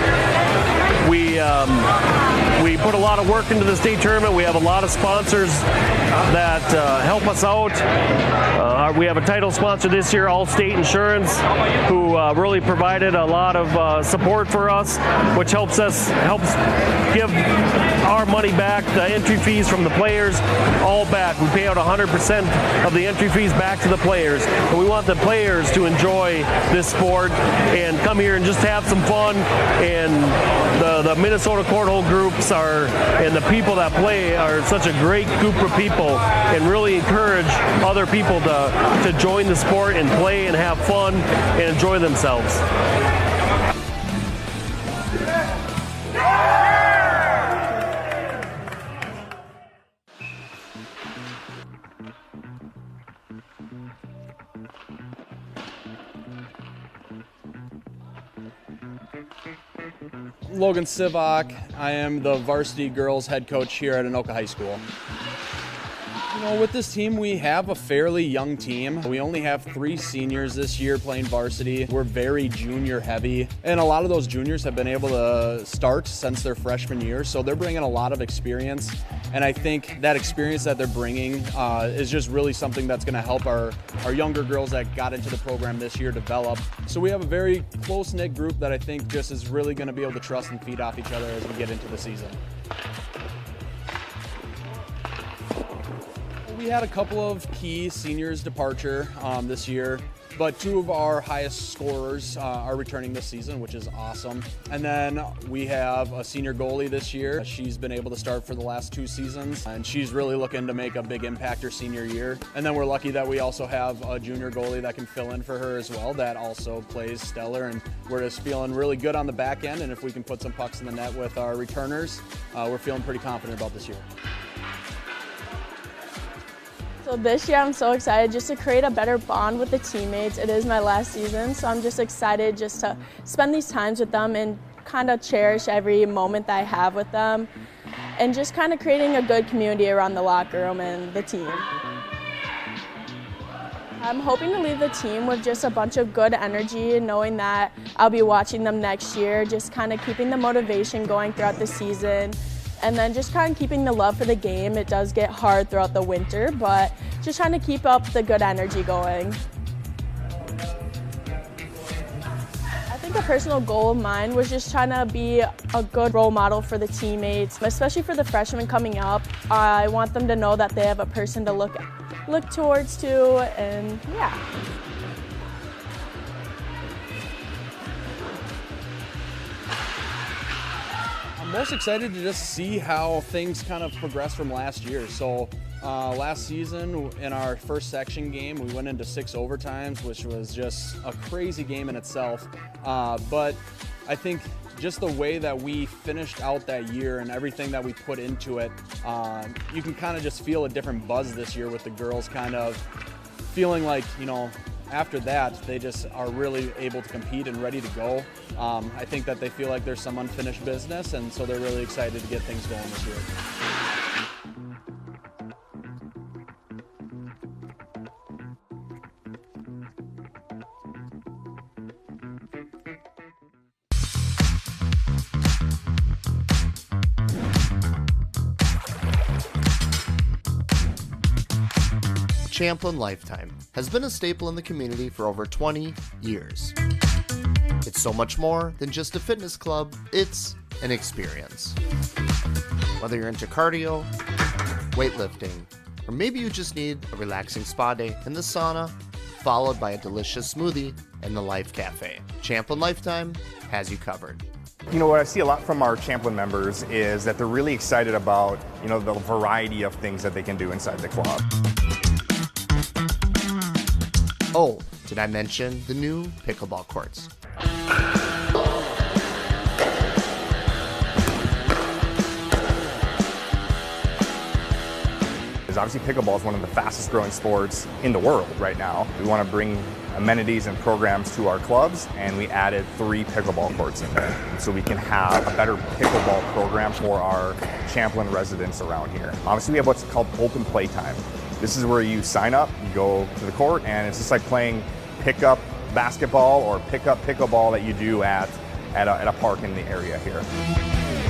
We put a lot of work into the state tournament. We have a lot of sponsors that help us out. We have a title sponsor this year, Allstate Insurance, who really provided a lot of support for us, which helps give our money back, the entry fees from the players, all back. We pay out 100% of the entry fees back to the players. And we want the players to enjoy this sport and come here and just have some fun. And the Minnesota Cornhole groups and the people that play are such a great group of people, and really encourage other people to join the sport and play and have fun and enjoy themselves. Logan Sivak. I am the varsity girls head coach here at Anoka High School. With this team, we have a fairly young team. We only have 3 seniors this year playing varsity. We're very junior heavy, and a lot of those juniors have been able to start since their freshman year, so they're bringing a lot of experience. And I think that experience that they're bringing is just really something that's going to help our younger girls that got into the program this year develop. So we have a very close-knit group that I think just is really going to be able to trust and feed off each other as we get into the season. We had a couple of key seniors departure this year, but 2 of our highest scorers are returning this season, which is awesome. And then we have a senior goalie this year. She's been able to start for the last 2 seasons, and she's really looking to make a big impact her senior year. And then we're lucky that we also have a junior goalie that can fill in for her as well, that also plays stellar, and we're just feeling really good on the back end. And if we can put some pucks in the net with our returners, we're feeling pretty confident about this year. So this year I'm so excited just to create a better bond with the teammates. It is my last season, so I'm just excited just to spend these times with them and kind of cherish every moment that I have with them, and just kind of creating a good community around the locker room and the team. I'm hoping to leave the team with just a bunch of good energy, knowing that I'll be watching them next year, just kind of keeping the motivation going throughout the season. And then just kind of keeping the love for the game. It does get hard throughout the winter, but just trying to keep up the good energy going. I think a personal goal of mine was just trying to be a good role model for the teammates, especially for the freshmen coming up. I want them to know that they have a person to look towards to, and yeah. I'm most excited to just see how things kind of progress from last year. So last season in our first section game, we went into 6 overtimes, which was just a crazy game in itself. But I think just the way that we finished out that year and everything that we put into it, you can kind of just feel a different buzz this year with the girls kind of feeling like, after that, they just are really able to compete and ready to go. I think that they feel like there's some unfinished business, and so they're really excited to get things going this year. Champlin Lifetime has been a staple in the community for over 20 years. It's so much more than just a fitness club, it's an experience. Whether you're into cardio, weightlifting, or maybe you just need a relaxing spa day in the sauna, followed by a delicious smoothie in the Life Cafe, Champlin Lifetime has you covered. You know, what I see a lot from our Champlin members is that they're really excited about, you know, the variety of things that they can do inside the club. Oh, did I mention the new pickleball courts? Obviously, pickleball is one of the fastest growing sports in the world right now. We want to bring amenities and programs to our clubs, and we added 3 pickleball courts in there. So we can have a better pickleball program for our Champlin residents around here. Obviously, we have what's called open play time. This is where you sign up, you go to the court, and it's just like playing pickup basketball or pickup pickleball that you do at a park in the area here.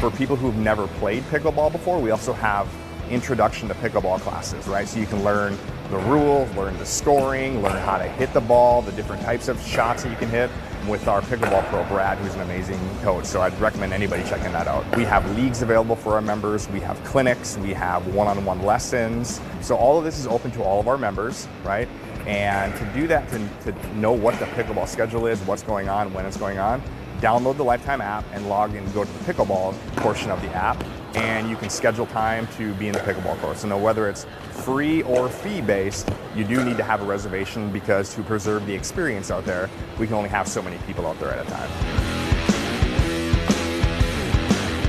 For people who've never played pickleball before, we also have introduction to pickleball classes, right? So you can learn the rules, learn the scoring, learn how to hit the ball, the different types of shots that you can hit with our pickleball pro, Brad, who's an amazing coach. So I'd recommend anybody checking that out. We have leagues available for our members. We have clinics. We have one-on-one lessons. So all of this is open to all of our members, right? And to do that, to know what the pickleball schedule is, what's going on, when it's going on, download the Lifetime app and log in, go to the pickleball portion of the app, and you can schedule time to be in the pickleball court. So now whether it's free or fee-based, you do need to have a reservation because to preserve the experience out there, we can only have so many people out there at a time.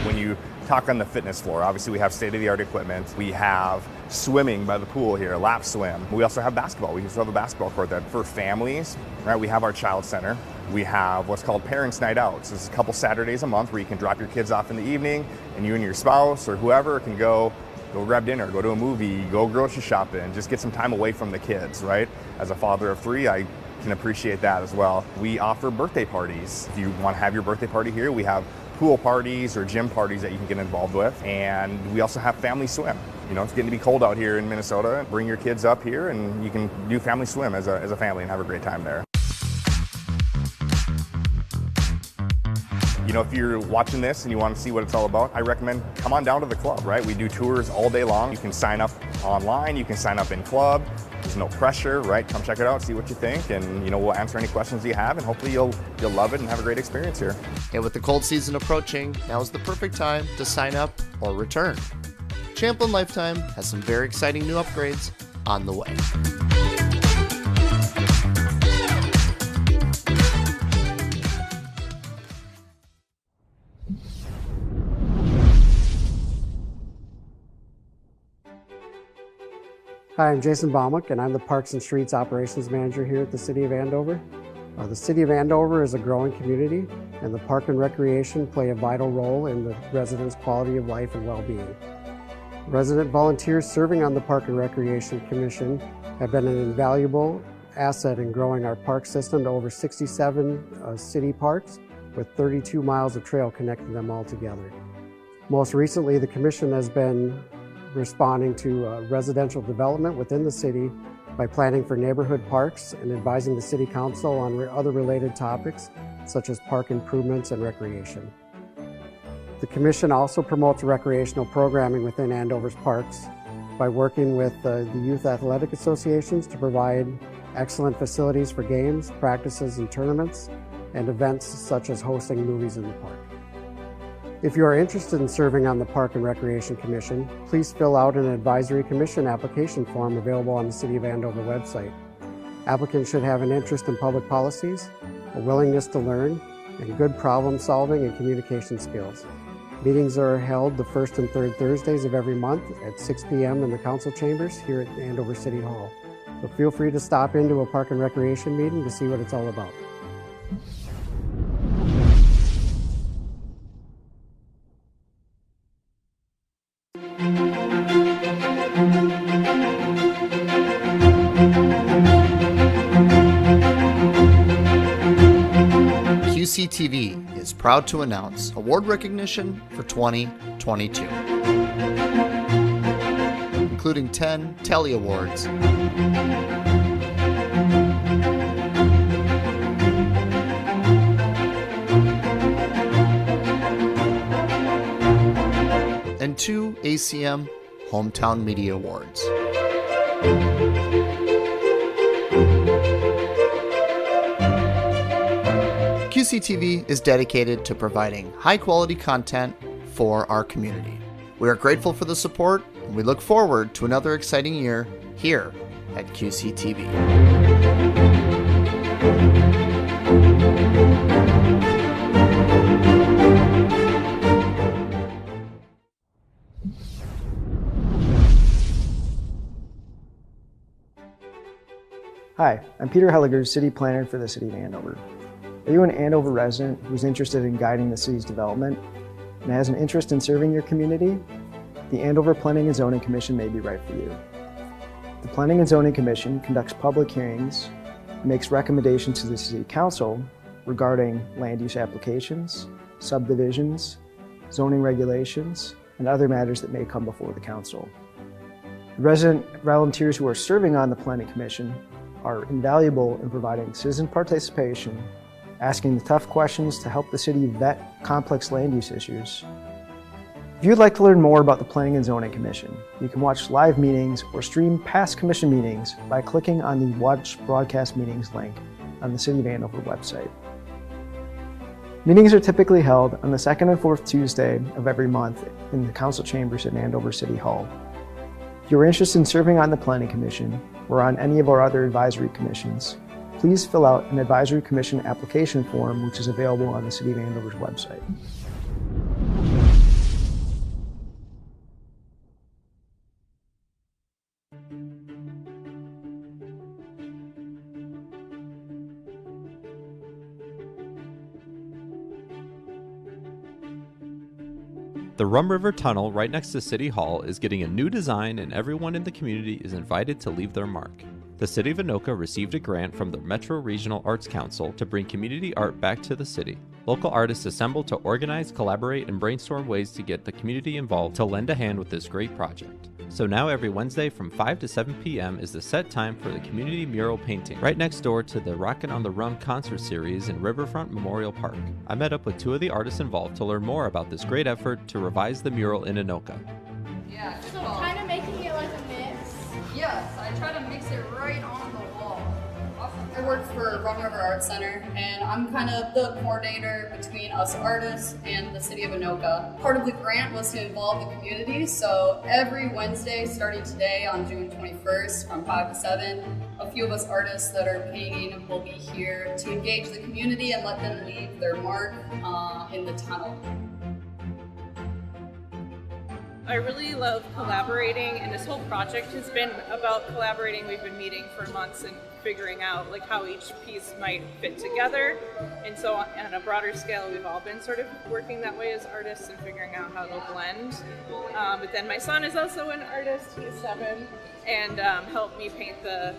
When you talk on the fitness floor, obviously we have state-of-the-art equipment. We have swimming by the pool here, lap swim. We also have basketball. We also have a basketball court that for families, right? We have our child center. We have what's called Parents Night Out. So it's a couple Saturdays a month where you can drop your kids off in the evening and you and your spouse or whoever can go grab dinner, go to a movie, go grocery shopping, just get some time away from the kids, right? As a father of 3, I can appreciate that as well. We offer birthday parties. If you want to have your birthday party here, we have pool parties or gym parties that you can get involved with. And we also have family swim. You know, it's getting to be cold out here in Minnesota. Bring your kids up here and you can do family swim as a family and have a great time there. You know, if you're watching this and you want to see what it's all about, I recommend come on down to the club, right? We do tours all day long. You can sign up online, you can sign up in club. There's no pressure, right? Come check it out, see what you think, and you know, we'll answer any questions you have, and hopefully you'll love it and have a great experience here. And with the cold season approaching, now is the perfect time to sign up or return. Champlin Lifetime has some very exciting new upgrades on the way. Hi, I'm Jason Baumach, and I'm the Parks and Streets Operations Manager here at the City of Andover. The City of Andover is a growing community, and the Park and Recreation play a vital role in the residents' quality of life and well-being. Resident volunteers serving on the Park and Recreation Commission have been an invaluable asset in growing our park system to over 67 city parks, with 32 miles of trail connecting them all together. Most recently, the Commission has been responding to residential development within the city by planning for neighborhood parks and advising the City Council on other related topics such as park improvements and recreation. The Commission also promotes recreational programming within Andover's parks by working with the youth athletic associations to provide excellent facilities for games, practices, and tournaments, and events such as hosting movies in the park. If you are interested in serving on the Park and Recreation Commission, please fill out an Advisory Commission application form available on the City of Andover website. Applicants should have an interest in public policies, a willingness to learn, and good problem solving and communication skills. Meetings are held the first and third Thursdays of every month at 6 p.m. in the council chambers here at Andover City Hall. So feel free to stop into a Park and Recreation meeting to see what it's all about. QCTV is proud to announce award recognition for 2022, including 10 Telly Awards. And 2 ACM Hometown Media Awards. QCTV is dedicated to providing high-quality content for our community. We are grateful for the support, and we look forward to another exciting year here at QCTV. Hi, I'm Peter Helliger, City Planner for the City of Andover. Are you an Andover resident who's interested in guiding the city's development and has an interest in serving your community? The Andover Planning and Zoning Commission may be right for you. The Planning and Zoning Commission conducts public hearings and makes recommendations to the City Council regarding land use applications, subdivisions, zoning regulations, and other matters that may come before the Council. The resident volunteers who are serving on the Planning Commission are invaluable in providing citizen participation, asking the tough questions to help the city vet complex land use issues. If you'd like to learn more about the Planning and Zoning Commission, you can watch live meetings or stream past Commission meetings by clicking on the Watch Broadcast Meetings link on the City of Andover website. Meetings are typically held on the second and fourth Tuesday of every month in the Council Chambers at Andover City Hall. If you're interested in serving on the Planning Commission or on any of our other advisory commissions, please fill out an Advisory Commission application form, which is available on the City of Andover's website. The Rum River Tunnel right next to City Hall is getting a new design, and everyone in the community is invited to leave their mark. The City of Anoka received a grant from the Metro Regional Arts Council to bring community art back to the city. Local artists assembled to organize, collaborate, and brainstorm ways to get the community involved to lend a hand with this great project. So now every Wednesday from 5 to 7 p.m. is the set time for the community mural painting, right next door to the Rockin' on the Rum concert series in Riverfront Memorial Park. I met up with 2 of the artists involved to learn more about this great effort to revise the mural in Anoka. Yeah, So kind of making it like a mix. yes, I try to mix it right on the wall. Awesome. I work for Rum River Arts Center, and I'm kind of the coordinator between us artists and the City of Anoka. Part of the grant was to involve the community, so every Wednesday, starting today on June 21st from 5 to 7, a few of us artists that are painting will be here to engage the community and let them leave their mark in the tunnel. I really love collaborating, and this whole project has been about collaborating. We've been meeting for months and figuring out like how each piece might fit together. And so on a broader scale, we've all been sort of working that way as artists and figuring out how they'll blend. But then my son is also an artist, he's 7, and helped me paint the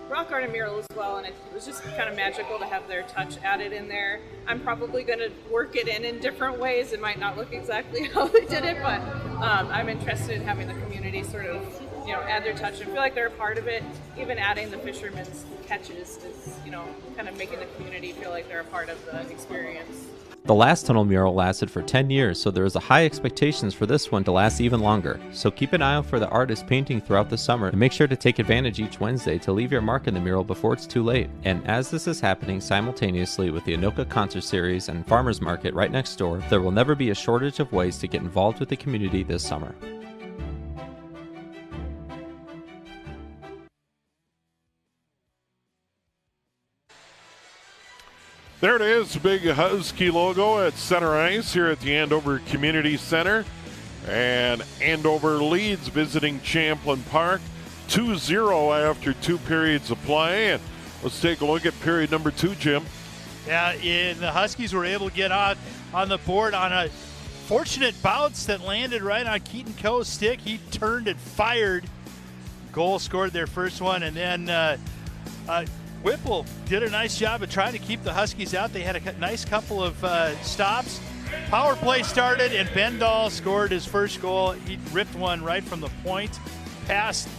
rock art and mural as well, and it was just kind of magical to have their touch added in there. I'm probably going to work it in different ways. It might not look exactly how they did it, but I'm interested in having the community sort of, you know, add their touch and feel like they're a part of it. Even adding the fishermen's catches is, you know, kind of making the community feel like they're a part of the experience. The last tunnel mural lasted for 10 years, so there is a high expectations for this one to last even longer. So keep an eye out for the artist painting throughout the summer, and make sure to take advantage each Wednesday to leave your mark in the mural before it's too late. And as this is happening simultaneously with the Anoka Concert Series and Farmers Market right next door, there will never be a shortage of ways to get involved with the community this summer. There it is, the big Husky logo at center ice here at the Andover Community Center. And Andover leads visiting Champlin Park 2-0 after 2 periods of play. And let's take a look at period number 2, Jim. Yeah, and the Huskies were able to get out on the board on a fortunate bounce that landed right on Keaton Coe's stick. He turned and fired. Goal scored their first one, and then Whipple did a nice job of trying to keep the Huskies out. They had a nice couple of stops. Power play started, and Bendall scored his first goal. He ripped one right from the point. past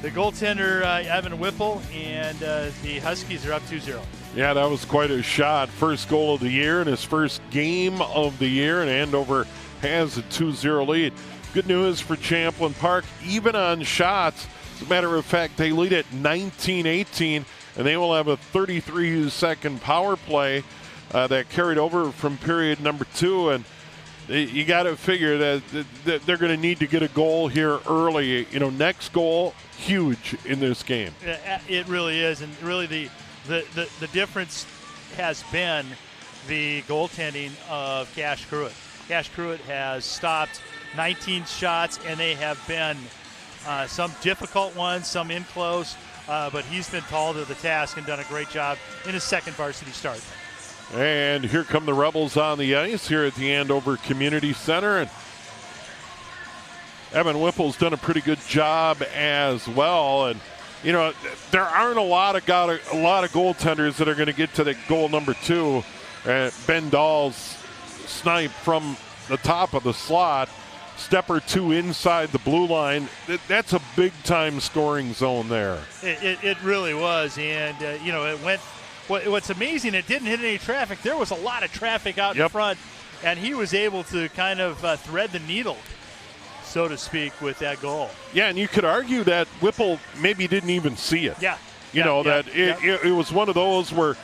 the goaltender, Evan Whipple, and the Huskies are up 2-0. Yeah, that was quite a shot. First goal of the year and his first game of the year, and Andover has a 2-0 lead. Good news for Champlin Park, even on shots. As a matter of fact, they lead at 19-18, and they will have a 33-second power play that carried over from period number 2. And you got to figure that they're going to need to get a goal here early. Next goal, huge in this game. It really is, and really the difference has been the goaltending of Cash Pruitt. Cash Pruitt has stopped 19 shots, and they have been some difficult ones, some in close, but he's been tall to the task and done a great job in his second varsity start. And here come the Rebels on the ice here at the Andover Community Center. And Evan Whipple's done a pretty good job as well. And, there aren't a lot of goaltenders that are going to get to the goal number 2. Ben Dahl's snipe from the top of the slot, step or two inside the blue line. That's a big-time scoring zone there. It really was. And, it went – what's amazing, it didn't hit any traffic. There was a lot of traffic out in front, and he was able to kind of thread the needle, so to speak, with that goal. Yeah, and you could argue that Whipple maybe didn't even see it. Yeah. It was one of those where,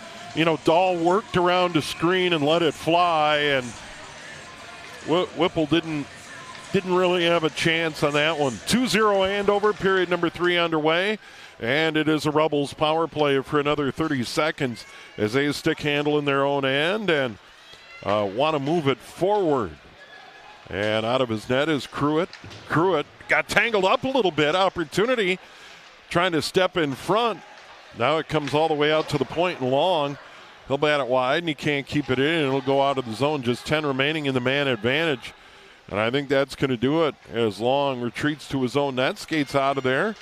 Dahl worked around the screen and let it fly, and Whipple didn't really have a chance on that one. 2-0 Andover, period number 3 underway. And it is a Rebels power play for another 30 seconds as they stick handle in their own end and want to move it forward. And out of his net is Pruitt. Pruitt got tangled up a little bit. Opportunity trying to step in front. Now it comes all the way out to the point and long. He'll bat it wide and he can't keep it in. It'll go out of the zone. Just 10 remaining in the man advantage. And I think that's going to do it as Long retreats to his own net, skates out of there.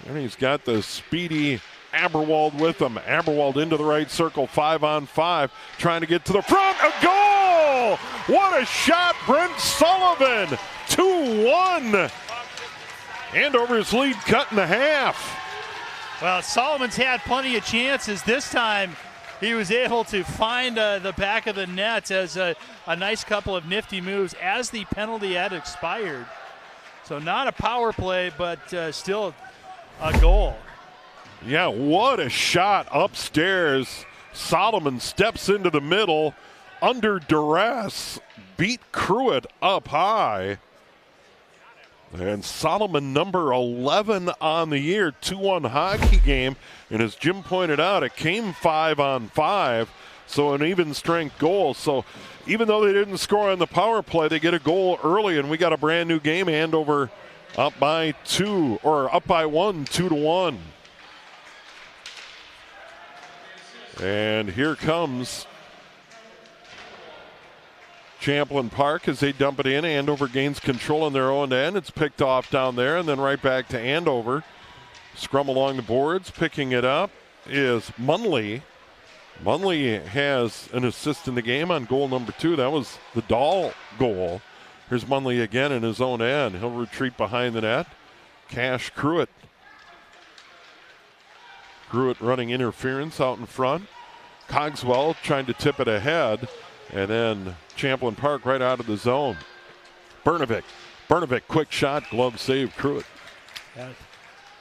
And he's got the speedy Aberwald with him. Aberwald into the right circle, 5-on-5, trying to get to the front. A goal! What a shot, Brent Sullivan! 2-1. Andover's lead cut in half. Well, Sullivan's had plenty of chances. This time he was able to find the back of the net as a nice couple of nifty moves as the penalty had expired. So not a power play, but still a goal. Yeah, what a shot upstairs. Solomon steps into the middle under duress, beat Pruitt up high. And Solomon, number 11 on the year, 2-1 hockey game. And as Jim pointed out, it came 5-on-5, so an even strength goal. So even though they didn't score on the power play, they get a goal early, and we got a brand new game. Andover up by 1, 2-1. And here comes Champlin Park as they dump it in. Andover gains control in their own end. It's picked off down there and then right back to Andover. Scrum along the boards. Picking it up is Munley. Munley has an assist in the game on goal number 2. That was the Dahl goal. Here's Munley again in his own end. He'll retreat behind the net. Cash Pruitt. Pruitt running interference out in front. Cogswell trying to tip it ahead. And then Champlin Park right out of the zone. Bernovic, quick shot, glove save, Pruitt.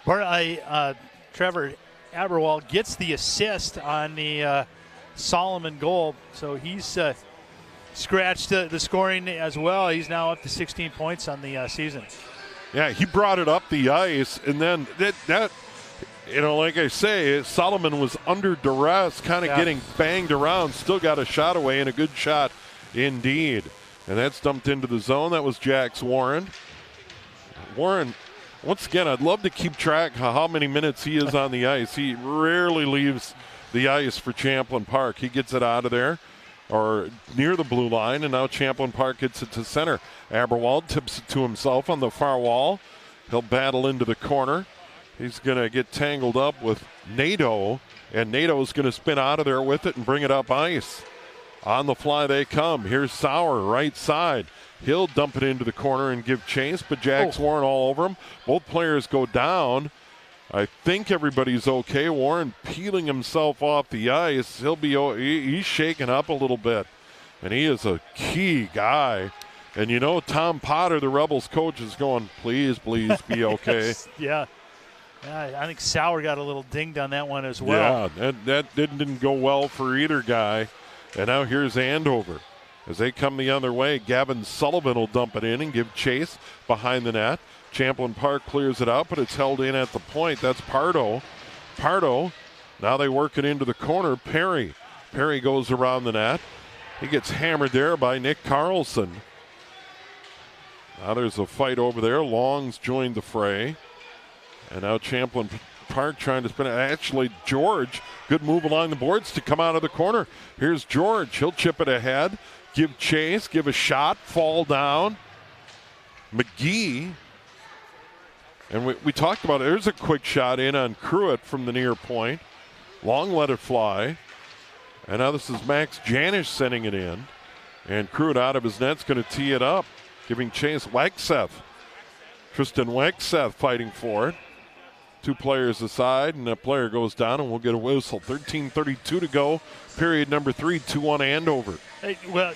Trevor Aberwald gets the assist on the Solomon goal, so he's scratched the scoring as well. He's now up to 16 points on the season. Yeah, he brought it up the ice, and then that like I say, Solomon was under duress, kind of getting banged around, still got a shot away, and a good shot indeed. And that's dumped into the zone. That was Jax Warren. Warren, once again, I'd love to keep track of how many minutes he is on the ice. He rarely leaves the ice for Champlin Park. He gets it out of there or near the blue line, and now Champlin Park gets it to center. Aberwald tips it to himself on the far wall. He'll battle into the corner. He's going to get tangled up with Nato, and Nato's going to spin out of there with it and bring it up ice. On the fly they come. Here's Sauer, right side. He'll dump it into the corner and give chase, but Jax Warren all over him. Both players go down. I think everybody's okay. Warren peeling himself off the ice. He's shaking up a little bit, and he is a key guy. And you know, Tom Potter, the Rebels coach, is going, please be okay. Yes, yeah. I think Sauer got a little dinged on that one as well. Yeah, that didn't go well for either guy. And now here's Andover. As they come the other way, Gavin Sullivan will dump it in and give chase behind the net. Champlin Park clears it out, but it's held in at the point. That's Pardo. Now they work it into the corner. Perry goes around the net. He gets hammered there by Nick Carlson. Now there's a fight over there. Long's joined the fray. And now Champlin Park trying to spin it. Actually, George, good move along the boards to come out of the corner. Here's George. He'll chip it ahead, give chase, give a shot, fall down. McGee. And we talked about it. There's a quick shot in on Cruitt from the near point. Long let it fly. And now this is Max Janish sending it in. And Cruitt out of his net's going to tee it up. Giving chase. Tristan Wexeth fighting for it. 2 players aside, and a player goes down, and we'll get a whistle. 13:32 to go. Period number 3, 2-1 Andover. Hey, well,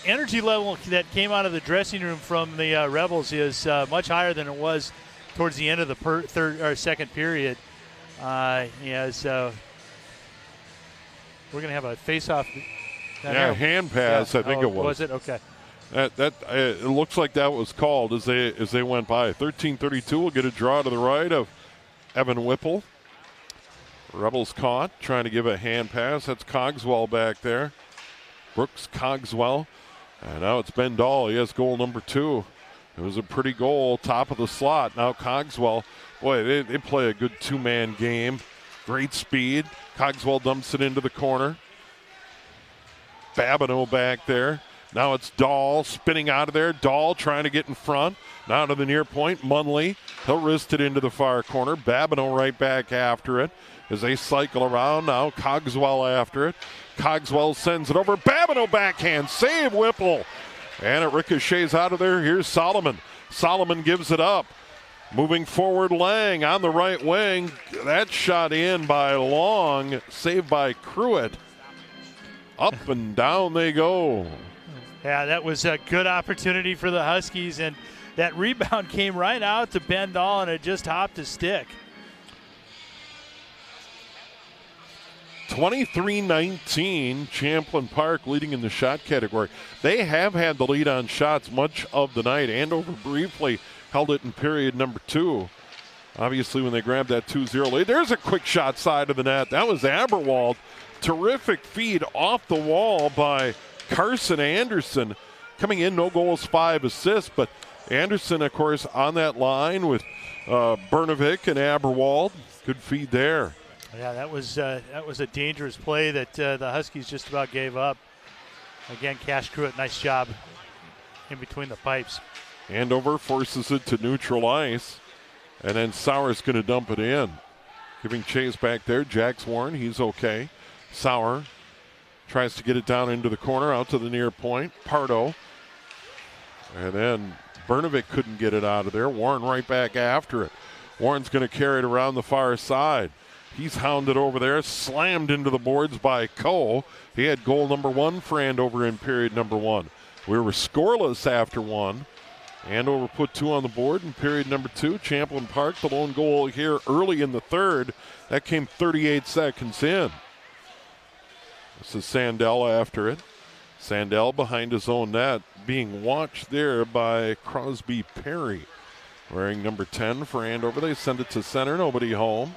energy level that came out of the dressing room from the Rebels is much higher than it was towards the end of the second period. We're going to have a face-off. Hand pass, I think it was. Was it? Okay. It looks like that was called as they went by. 13:32 will get a draw to the right of Evan Whipple. Rebels caught, trying to give a hand pass. That's Cogswell back there. Brooks Cogswell. And now it's Ben Dahl. He has goal number 2. It was a pretty goal, top of the slot. Now Cogswell, boy, they play a good 2-man game. Great speed. Cogswell dumps it into the corner. Babineau back there. Now it's Dahl spinning out of there. Dahl trying to get in front. Now to the near point. Munley. He'll wrist it into the far corner. Babineau right back after it as they cycle around. Now Cogswell after it. Cogswell sends it over. Babineau backhand. Save Whipple. And it ricochets out of there. Here's Solomon. Solomon gives it up. Moving forward, Lang on the right wing. That shot in by Long. Saved by Cruitt. Up and down they go. Yeah, that was a good opportunity for the Huskies, and that rebound came right out to Ben Dahl, and it just hopped his stick. 23-19, Champlin Park leading in the shot category. They have had the lead on shots much of the night. Andover briefly held it in period number 2. Obviously, when they grabbed that 2-0 lead, there's a quick shot side of the net. That was Aberwald. Terrific feed off the wall by Carson Anderson. Coming in, no goals, 5 assists, but Anderson, of course, on that line with Bernovic and Aberwald. Good feed there. Yeah, that was a dangerous play that the Huskies just about gave up. Again, Cash Cruitt, nice job in between the pipes. Andover forces it to neutral ice, and then Sauer's going to dump it in. Giving chase back there, Jax Warren, he's okay. Sauer tries to get it down into the corner, out to the near point. Pardo. And then Bernovic couldn't get it out of there. Warren right back after it. Warren's going to carry it around the far side. He's hounded over there, slammed into the boards by Coe. He had goal number 1 for Andover in period number 1. We were scoreless after 1. Andover put 2 on the board in period number 2. Champlin Park, the lone goal here early in the third. That came 38 seconds in. This is Sandell after it. Sandell behind his own net, being watched there by Crosby Perry. Wearing number 10 for Andover. They send it to center, nobody home.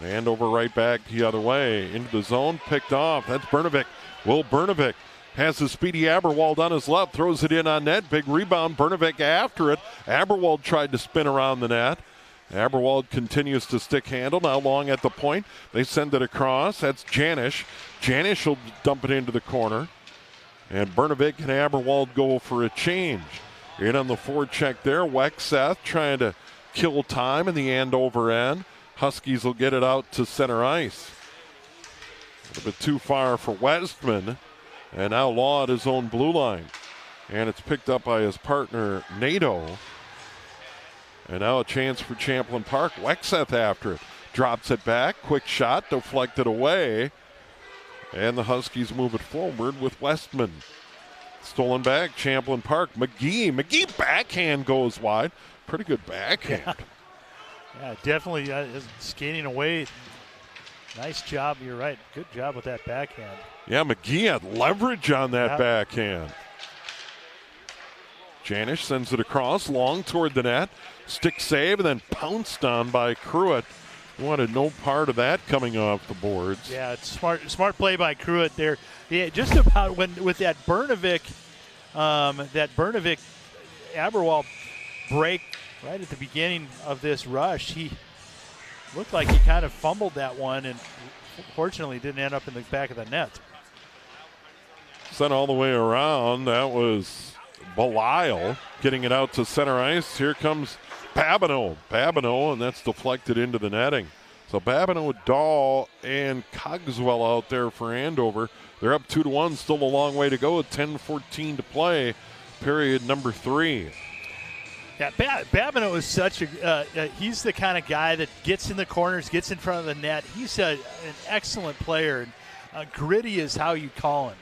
Andover right back the other way. Into the zone, picked off. That's Bernovic. Will Bernovic has the speedy Aberwald on his left, throws it in on net. Big rebound, Bernovic after it. Aberwald tried to spin around the net. Aberwald continues to stick handle, now Long at the point. They send it across. That's Janish. Janish will dump it into the corner. And Bernovic and Aberwald go for a change. In on the forecheck there, Wexeth trying to kill time in the Andover end. Huskies will get it out to center ice. A little bit too far for Westman. And now Law at his own blue line. And it's picked up by his partner, Nato. And now a chance for Champlin Park. Wexeth after it. Drops it back. Quick shot. Deflected away. And the Huskies move it forward with Westman. Stolen back. Champlin Park. McGee backhand goes wide. Pretty good backhand. Yeah, definitely skating away. Nice job. You're right. Good job with that backhand. Yeah, McGee had leverage on that backhand. Janish sends it across, long toward the net. Stick save, and then pounced on by Cruitt. Wanted no part of that coming off the boards. Yeah, it's smart play by Cruitt there. Yeah, just about with that Brnovik Aberwald break right at the beginning of this rush, he looked like he kind of fumbled that one, and fortunately didn't end up in the back of the net. Sent all the way around. That was Belisle getting it out to center ice. Here comes Babineau, and that's deflected into the netting. So Babineau, Dahl, and Cogswell out there for Andover. They're up 2-1, still a long way to go. 10:14 to play, period number 3. Yeah, Babineau is such he's the kind of guy that gets in the corners, gets in front of the net. He's an excellent player. Gritty is how you call him.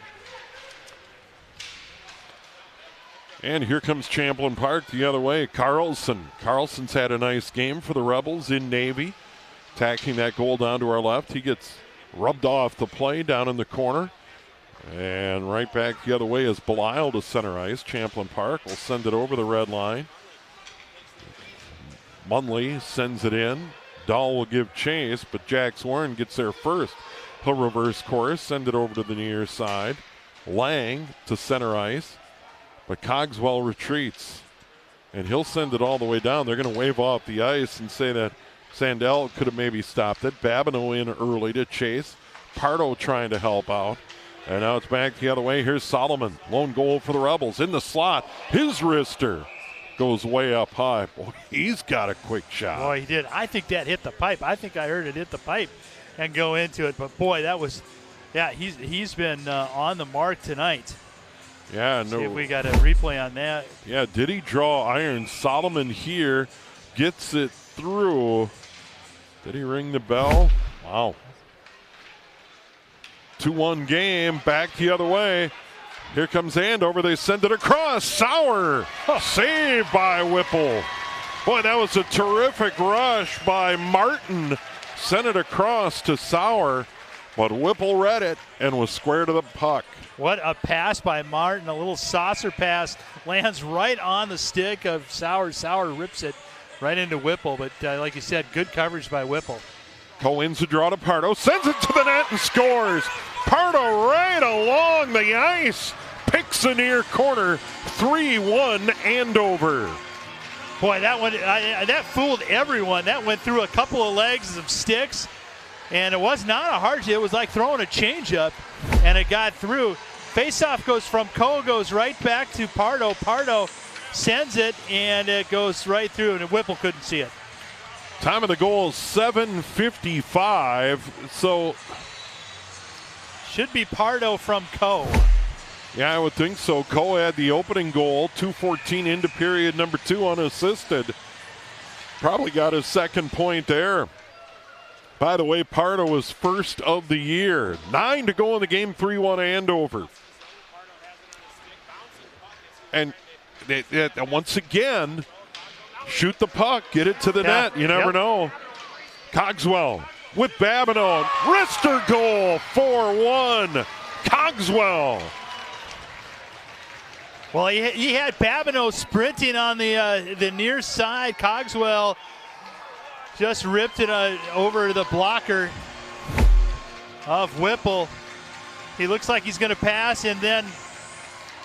And here comes Champlin Park the other way. Carlson's had a nice game for the Rebels in Navy. Tacking that goal down to our left. He gets rubbed off the play down in the corner. And right back the other way is Belisle to center ice. Champlin Park will send it over the red line. Munley sends it in. Dahl will give chase, but Jax Warren gets there first. He'll reverse course, send it over to the near side. Lang to center ice. But Cogswell retreats, and he'll send it all the way down. They're going to wave off the ice and say that Sandell could have maybe stopped it. Babineau in early to chase. Pardo trying to help out. And now it's back the other way. Here's Solomon. Lone goal for the Rebels in the slot. His wrister goes way up high. Boy, he's got a quick shot. Boy, he did. I think that hit the pipe. I think I heard it hit the pipe and go into it. But, boy, that was – yeah, he's been on the mark tonight. Yeah, no. See if we got a replay on that. Yeah, did he draw iron? Solomon here gets it through. Did he ring the bell? Wow. 2-1 game, back the other way. Here comes Andover. They send it across. Sauer, saved by Whipple. Boy, that was a terrific rush by Martin. Sent it across to Sauer, but Whipple read it and was square to the puck. What a pass by Martin, a little saucer pass, lands right on the stick of Sauer. Sauer rips it right into Whipple, but like you said, good coverage by Whipple. Cohen's a draw to Pardo, sends it to the net and scores. Pardo right along the ice, picks a near corner, 3-1 Andover. Boy, that one, that fooled everyone. That went through a couple of legs of sticks, and it was not a hard hit. It was like throwing a changeup, and it got through. Faceoff goes from Coe, goes right back to Pardo. Pardo sends it, and it goes right through, and Whipple couldn't see it. Time of the goal, 7:55. So should be Pardo from Coe. Yeah, I would think so. Coe had the opening goal, 2:14 into period number 2 unassisted. Probably got his second point there. By the way, Pardo was first of the year. 9 to go in the game, 3-1 Andover. And once again, shoot the puck, get it to the net. You never know. Cogswell with Babineau. Wrister goal, 4-1. Cogswell. Well, he had Babineau sprinting on the near side. Cogswell just ripped it over the blocker of Whipple. He looks like he's going to pass and then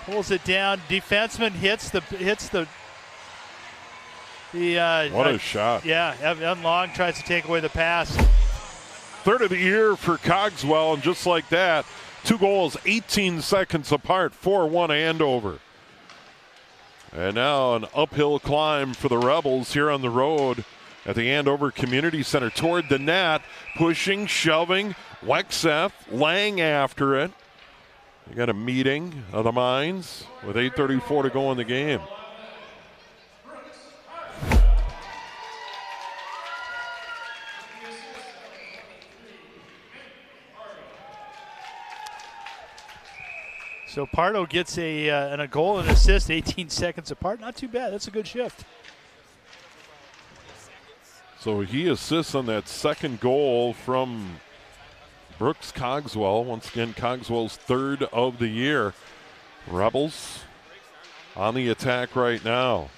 pulls it down. Defenseman hits the what a shot. Yeah, Evan Long tries to take away the pass. Third of the year for Cogswell, and just like that, 2 goals, 18 seconds apart, 4-1 Andover. And now an uphill climb for the Rebels here on the road at the Andover Community Center toward the net, pushing, shoving, Wexeth, Lang after it. They got a meeting of the minds with 8:34 to go in the game. So Pardo gets a goal and assist 18 seconds apart. Not too bad. That's a good shift. So he assists on that second goal from Brooks Cogswell. Once again, Cogswell's third of the year. Rebels on the attack right now.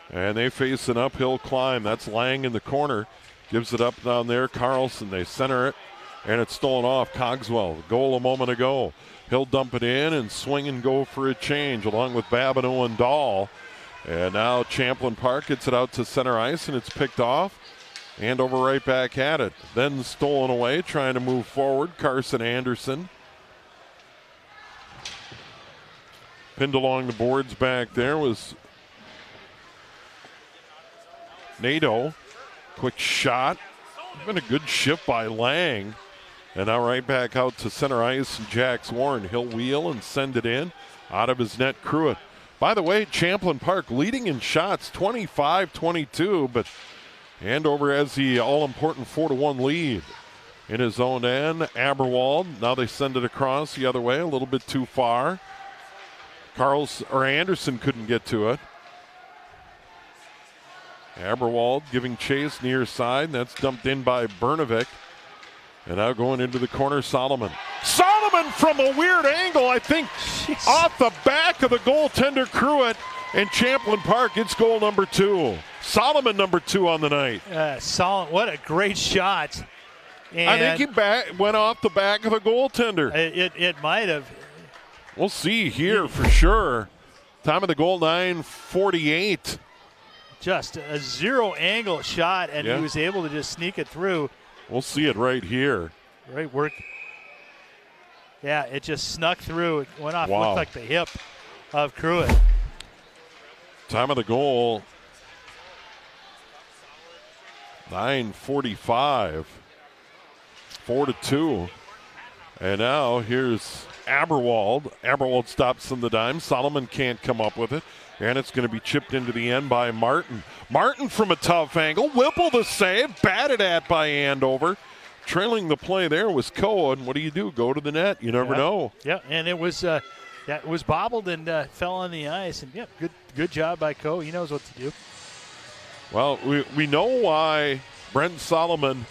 And they face an uphill climb. That's Lang in the corner. Gives it up down there. Carlson, they center it. And it's stolen off. Cogswell, the goal a moment ago. He'll dump it in and swing and go for a change along with Babineau and Dahl. And now Champlin Park gets it out to center ice and it's picked off. Andover right back at it. Then stolen away, trying to move forward. Carson Anderson. Pinned along the boards back there was Nadeau. Quick shot. Been a good shift by Lang. And now right back out to center ice, and Jax Warren. He'll wheel and send it in. Out of his net, Cruitt. By the way, Champlin Park leading in shots, 25-22, but Andover has the all-important 4-1 lead. In his own end, Aberwald. Now they send it across the other way, a little bit too far. Anderson couldn't get to it. Aberwald giving chase near side, and that's dumped in by Bernovic. And now going into the corner, Solomon. Solomon from a weird angle, I think, off the back of the goaltender Cruitt. And Champlin Park gets goal number 2. Solomon number 2 on the night. Solomon, what a great shot. And I think he went off the back of the goaltender. It might have. We'll see here for sure. Time of the goal, 9:48. Just a zero angle shot, and Yeah. he was able to just sneak it through. We'll see it right here. Great work. Yeah, it just snuck through. It went off, Wow. looked like the hip of Cruitt. Time of the goal, 9:45. 4-2. And now here's Aberwald. Aberwald stops on the dime. Solomon can't come up with it. And it's going to be chipped into the end by Martin. Martin from a tough angle. Whipple the save. Batted at by Andover. Trailing the play there was Cohen. What do? Go to the net. You never know. Yeah, and it was bobbled and fell on the ice. And, yeah, good job by Coe. He knows what to do. Well, we know why Brent Solomon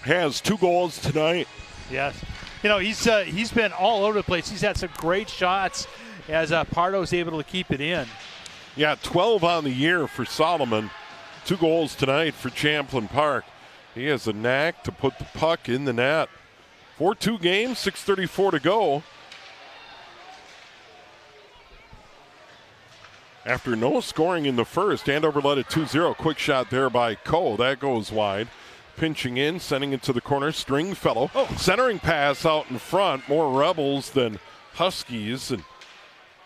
has 2 goals tonight. Yes. You know, he's been all over the place. He's had some great shots as Pardo's able to keep it in. Yeah, 12 on the year for Solomon. 2 goals tonight for Champlin Park. He has a knack to put the puck in the net. 4-2 games, 6:34 to go. After no scoring in the first, Andover led it 2-0. Quick shot there by Coe. That goes wide. Pinching in, sending it to the corner. Stringfellow. Centering pass out in front. More Rebels than Huskies. And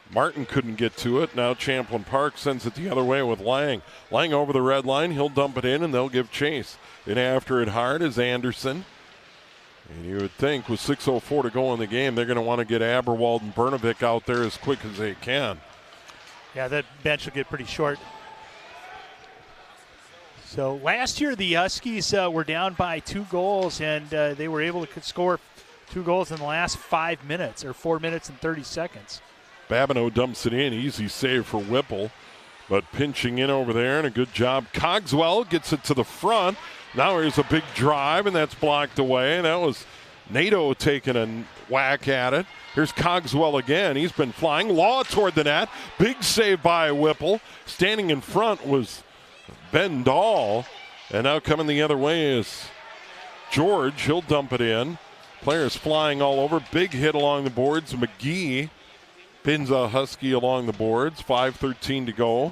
Martin couldn't get to it. Now Champlin Park sends it the other way with Lang. Lang over the red line. He'll dump it in, and they'll give chase. In after it hard is Anderson. And you would think with 6:04 to go in the game, they're going to want to get Aberwald and Bernovic out there as quick as they can. Yeah, that bench will get pretty short. So last year the Huskies were down by 2 goals, and they were able to score 2 goals in the last 5 minutes, or 4 minutes and 30 seconds. Babineau dumps it in. Easy save for Whipple. But pinching in over there, and a good job. Cogswell gets it to the front. Now here's a big drive, and that's blocked away. And that was Nadeau taking a whack at it. Here's Cogswell again. He's been flying. Law toward the net. Big save by Whipple. Standing in front was Ben Dahl. And now coming the other way is George. He'll dump it in. Players flying all over. Big hit along the boards. McGee pins a Husky along the boards. 5:13 to go.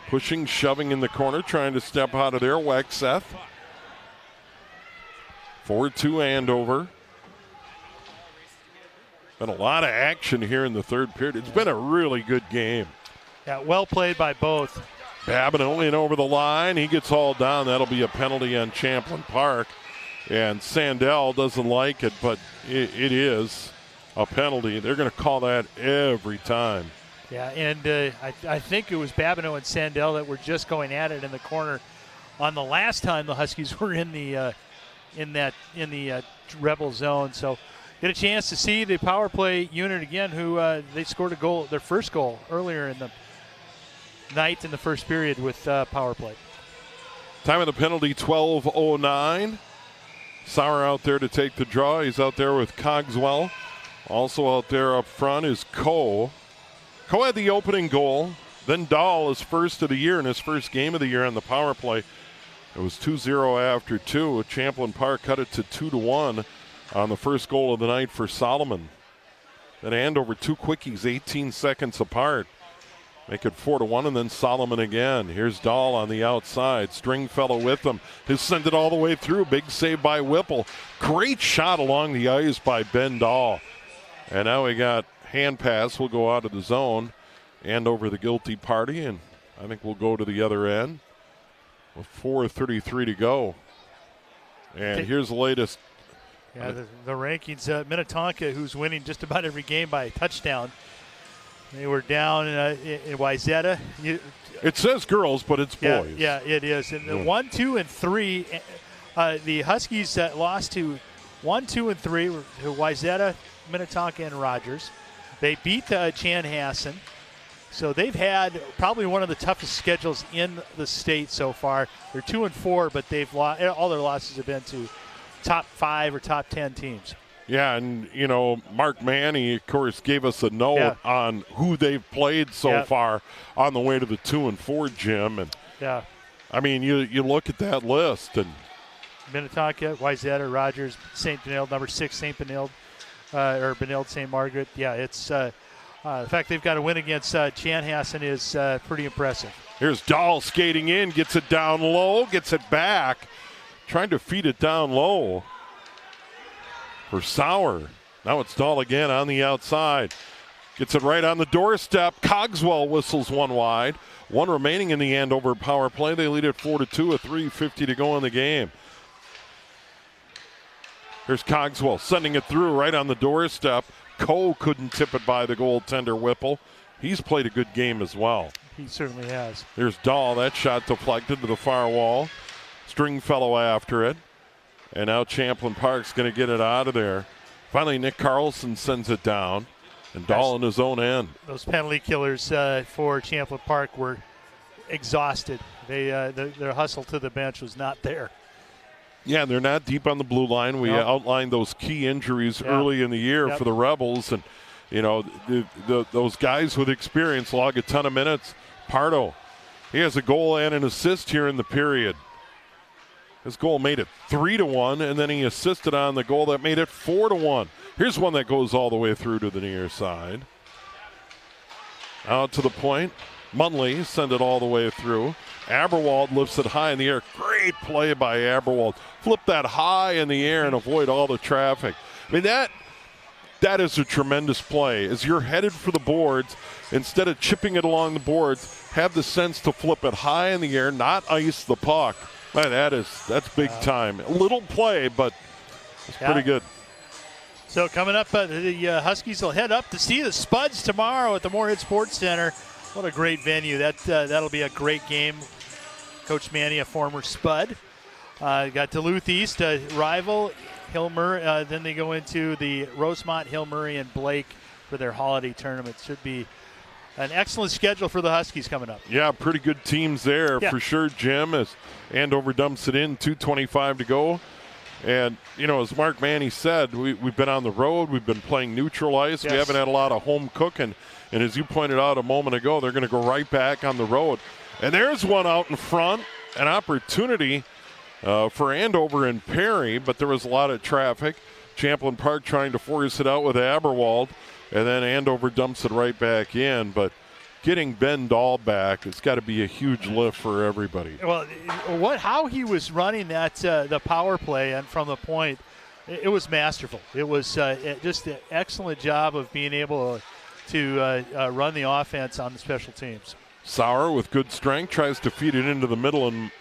Pushing, shoving in the corner, trying to step out of there. Wexeth. 4-2 Andover. Been a lot of action here in the third period. It's been a really good game. Yeah, well played by both. Babineau in over the line. He gets hauled down. That'll be a penalty on Champlin Park. And Sandell doesn't like it, but it is a penalty. They're going to call that every time. Yeah, and I think it was Babineau and Sandell that were just going at it in the corner on the last time the Huskies were in the Rebel zone. So get a chance to see the power play unit again, who they scored a goal, their first goal earlier in the night in the first period with power play. Time of the penalty, 12:09. Sauer out there to take the draw. He's out there with Cogswell. Also out there up front is Coe. Coe had the opening goal. Then Dahl is first of the year in his first game of the year on the power play. It was 2-0 after 2. Champlin Park cut it to 2-1 on the first goal of the night for Solomon. Then Andover, 2 quickies, 18 seconds apart. Make it 4-1, and then Solomon again. Here's Dahl on the outside. Stringfellow with him. He'll send it all the way through. Big save by Whipple. Great shot along the ice by Ben Dahl. And now we got hand pass. We'll go out of the zone and over the guilty party, and I think we'll go to the other end with 4:33 to go. And here's the latest. Yeah, the rankings. Minnetonka, who's winning just about every game by a touchdown. They were down in Wayzata. It says girls, but it's boys. Yeah, it is. And 1, 2, and 3. The Huskies lost to 1, 2, and 3 to Wayzata, Minnetonka, and Rogers. They beat Chanhassen. So they've had probably one of the toughest schedules in the state so far. They're 2 and 4, but they've all their losses have been to top 5 or top 10 teams. Yeah, and, Mark Manny, of course, gave us a note on who they've played so far on the way to the 2 and 4, Jim. And I mean, you look at that list. And Minnetonka, Wayzata, Rogers, St. Benilde, number 6, St. Benilde, or Benilde, St. Margaret. Yeah, it's the fact they've got a win against Chanhassen is pretty impressive. Here's Dahl skating in, gets it down low, gets it back, trying to feed it down low for Sauer. Now it's Dahl again on the outside. Gets it right on the doorstep. Cogswell whistles one wide. 1 remaining in the Andover power play. They lead it 4-2, with 3:50 to go in the game. Here's Cogswell sending it through right on the doorstep. Coe couldn't tip it by the goaltender Whipple. He's played a good game as well. He certainly has. Here's Dahl. That shot deflected to the far wall. Stringfellow after it. And now Champlin Park's going to get it out of there. Finally, Nick Carlson sends it down. And Dahl in his own end. Those penalty killers for Champlin Park were exhausted. Their hustle to the bench was not there. Yeah, they're not deep on the blue line. We outlined those key injuries early in the year for the Rebels. And, those guys with experience log a ton of minutes. Pardo, he has a goal and an assist here in the period. His goal made it 3-1, and then he assisted on the goal that made it 4-1. Here's one that goes all the way through to the near side. Out to the point. Munley send it all the way through. Aberwald lifts it high in the air. Great play by Aberwald. Flip that high in the air and avoid all the traffic. I mean, that is a tremendous play. As you're headed for the boards, instead of chipping it along the boards, have the sense to flip it high in the air, not ice the puck. Man, that's big time. A little play, but it's pretty good. So coming up, the Huskies will head up to see the Spuds tomorrow at the Moorhead Sports Center. What a great venue. That'll be a great game. Coach Manny, a former Spud. Got Duluth East, a rival. Hill-Murray. Then they go into the Rosemont, Hill-Murray, and Blake for their holiday tournament. Should be an excellent schedule for the Huskies coming up. Yeah, pretty good teams there for sure, Jim, as Andover dumps it in, 2:25 to go. And, as Mark Manny said, we've been on the road. We've been playing neutral ice. Yes. We haven't had a lot of home cooking. And as you pointed out a moment ago, they're going to go right back on the road. And there's one out in front, an opportunity for Andover and Perry, but there was a lot of traffic. Champlin Park trying to force it out with Aberwald, and then Andover dumps it right back in. But getting Ben Dahl back, it's got to be a huge lift for everybody. Well, how he was running that the power play and from the point, it was masterful. It was just an excellent job of being able to run the offense on the special teams. Sauer with good strength tries to feed it into the middle, and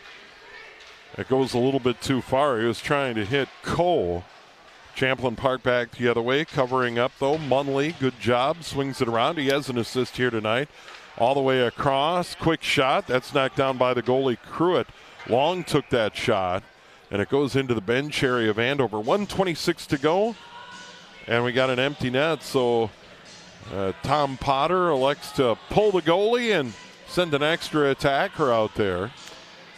It goes a little bit too far. He was trying to hit Cole. Champlin Park back the other way, covering up though. Munley, good job, swings it around. He has an assist here tonight. All the way across, quick shot. That's knocked down by the goalie, Pruitt. Long took that shot, and it goes into the bench area of Andover. 1:26 to go, and we got an empty net. So Tom Potter elects to pull the goalie and send an extra attacker out there.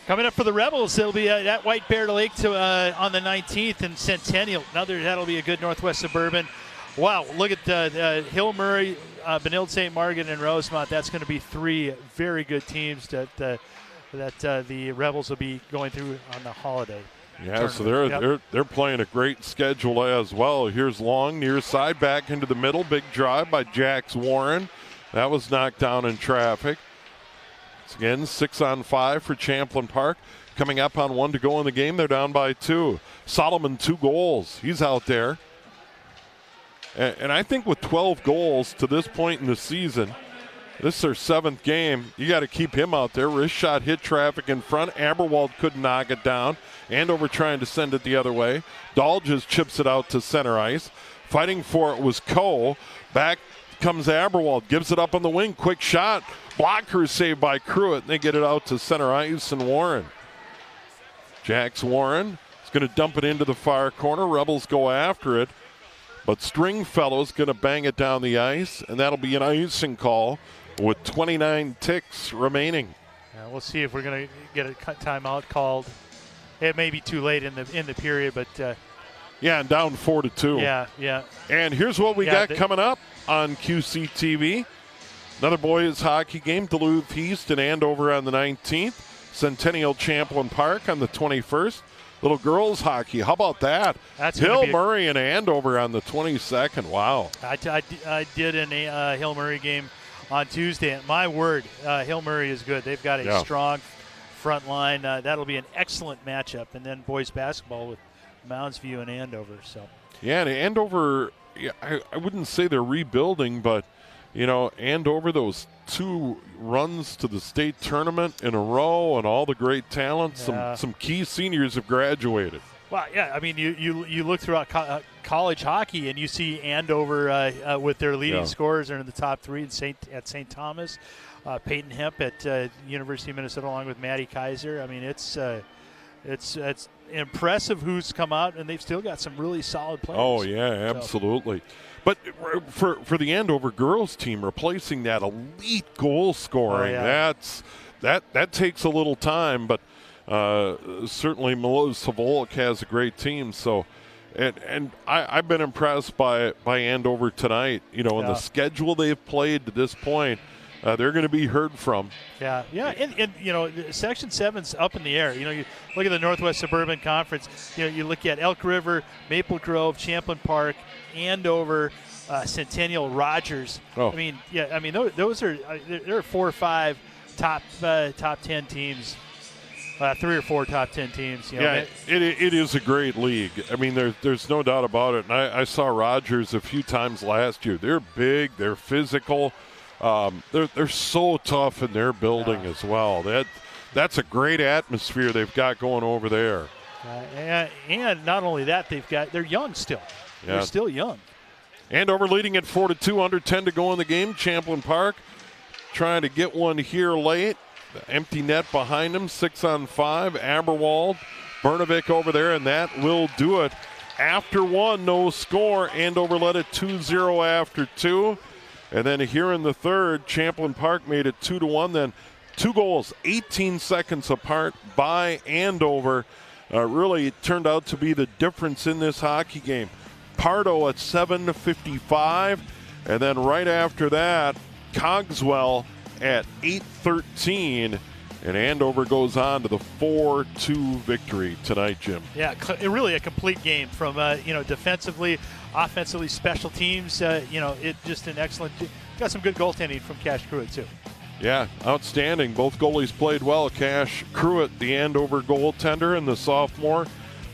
Coming up for the Rebels, it'll be at White Bear Lake on the 19th and Centennial. That'll be a good Northwest Suburban. Wow, look at Hill Murray, Benilde St. Margaret, and Rosemont. That's going to be three very good teams that the Rebels will be going through on the holiday. Yeah, so they're playing a great schedule as well. Here's Long, near side, back into the middle. Big drive by Jax Warren. That was knocked down in traffic. Again, 6-on-5 for Champlin Park. Coming up on 1 to go in the game. They're down by 2. Solomon, 2 goals. He's out there. And I think with 12 goals to this point in the season, this is their 7th game, you got to keep him out there. Wrist shot hit traffic in front. Aberwald couldn't knock it down. Andover trying to send it the other way. Dahl just chips it out to center ice. Fighting for it was Cole. Back comes Aberwald. Gives it up on the wing. Quick shot. Blocker saved by Pruitt, and they get it out to center ice and Warren. Jax Warren is going to dump it into the far corner. Rebels go after it, but Stringfellow's going to bang it down the ice, and that'll be an icing call with 29 ticks remaining. Yeah, we'll see if we're going to get a timeout called. It may be too late in the period, but yeah, and down 4-2. Yeah. And here's what we got coming up on QCTV. Another boys hockey game, Duluth East and Andover on the 19th. Centennial Champlin Park on the 21st. Little girls hockey, how about that? That's Hill Murray and Andover on the 22nd. Wow. I did a Hill Murray game on Tuesday, and my word, Hill Murray is good. They've got a strong front line. That'll be an excellent matchup. And then boys basketball with Mounds View and Andover. So. Yeah, and Andover, I wouldn't say they're rebuilding, but Andover, those 2 runs to the state tournament in a row and all the great talent, some key seniors have graduated. Well, yeah, I mean, you look throughout college hockey and you see Andover with their leading scorers are in the top 3 at St. Thomas, Peyton Hemp at University of Minnesota along with Maddie Kaiser. I mean, it's impressive who's come out, and they've still got some really solid players. Oh, yeah, absolutely. But for the Andover girls team, replacing that elite goal scoring, that takes a little time. But certainly Melissa Volk has a great team. So, and I've been impressed by Andover tonight. In the schedule they've played to this point, they're going to be heard from. Yeah, and Section 7's up in the air. You look at the Northwest Suburban Conference. You look at Elk River, Maple Grove, Champlin Park, Andover, Centennial, Rogers. Oh. Those are there are 4 or 5 top 10 teams. 3 or 4 top 10 teams. It is a great league. I mean, there's no doubt about it. And I saw Rogers a few times last year. They're big. They're physical. They're so tough in their building as well. That's a great atmosphere they've got going over there. And not only that, they're young still. Yeah. They're still young. Andover leading at 4-2, under 10 to go in the game. Champlin Park trying to get one here late. The empty net behind him, 6-on-5. Aberwald, Bernovic over there, and that will do it. After 1, no score. Andover led it 2-0 after 2. And then here in the third, Champlin Park made it 2-1. Then 2 goals, 18 seconds apart by Andover. Really turned out to be the difference in this hockey game. Pardo at 7:55, and then right after that, Cogswell at 8:13, and Andover goes on to the 4-2 victory tonight, Jim. Yeah, really a complete game from defensively, offensively, special teams. It just an excellent. Got some good goaltending from Cash Pruitt too. Yeah, outstanding. Both goalies played well. Cash Pruitt, the Andover goaltender, and the sophomore,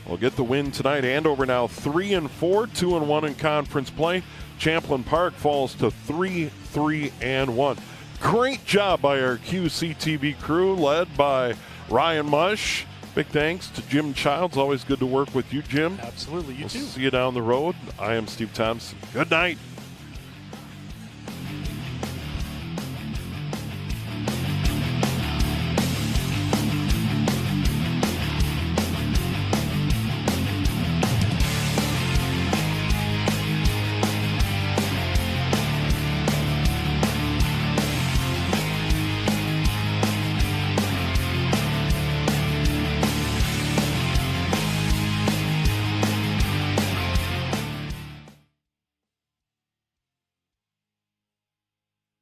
will get the win tonight. Andover now 3-4, 2-1 in conference play. Champlin Park falls to 3-3-1. Great job by our QCTV crew, led by Ryan Mush, Big thanks to Jim Childs. Always good to work with you, Jim. Absolutely. You We'll too. see you down the road. I am Steve Thompson. Good night.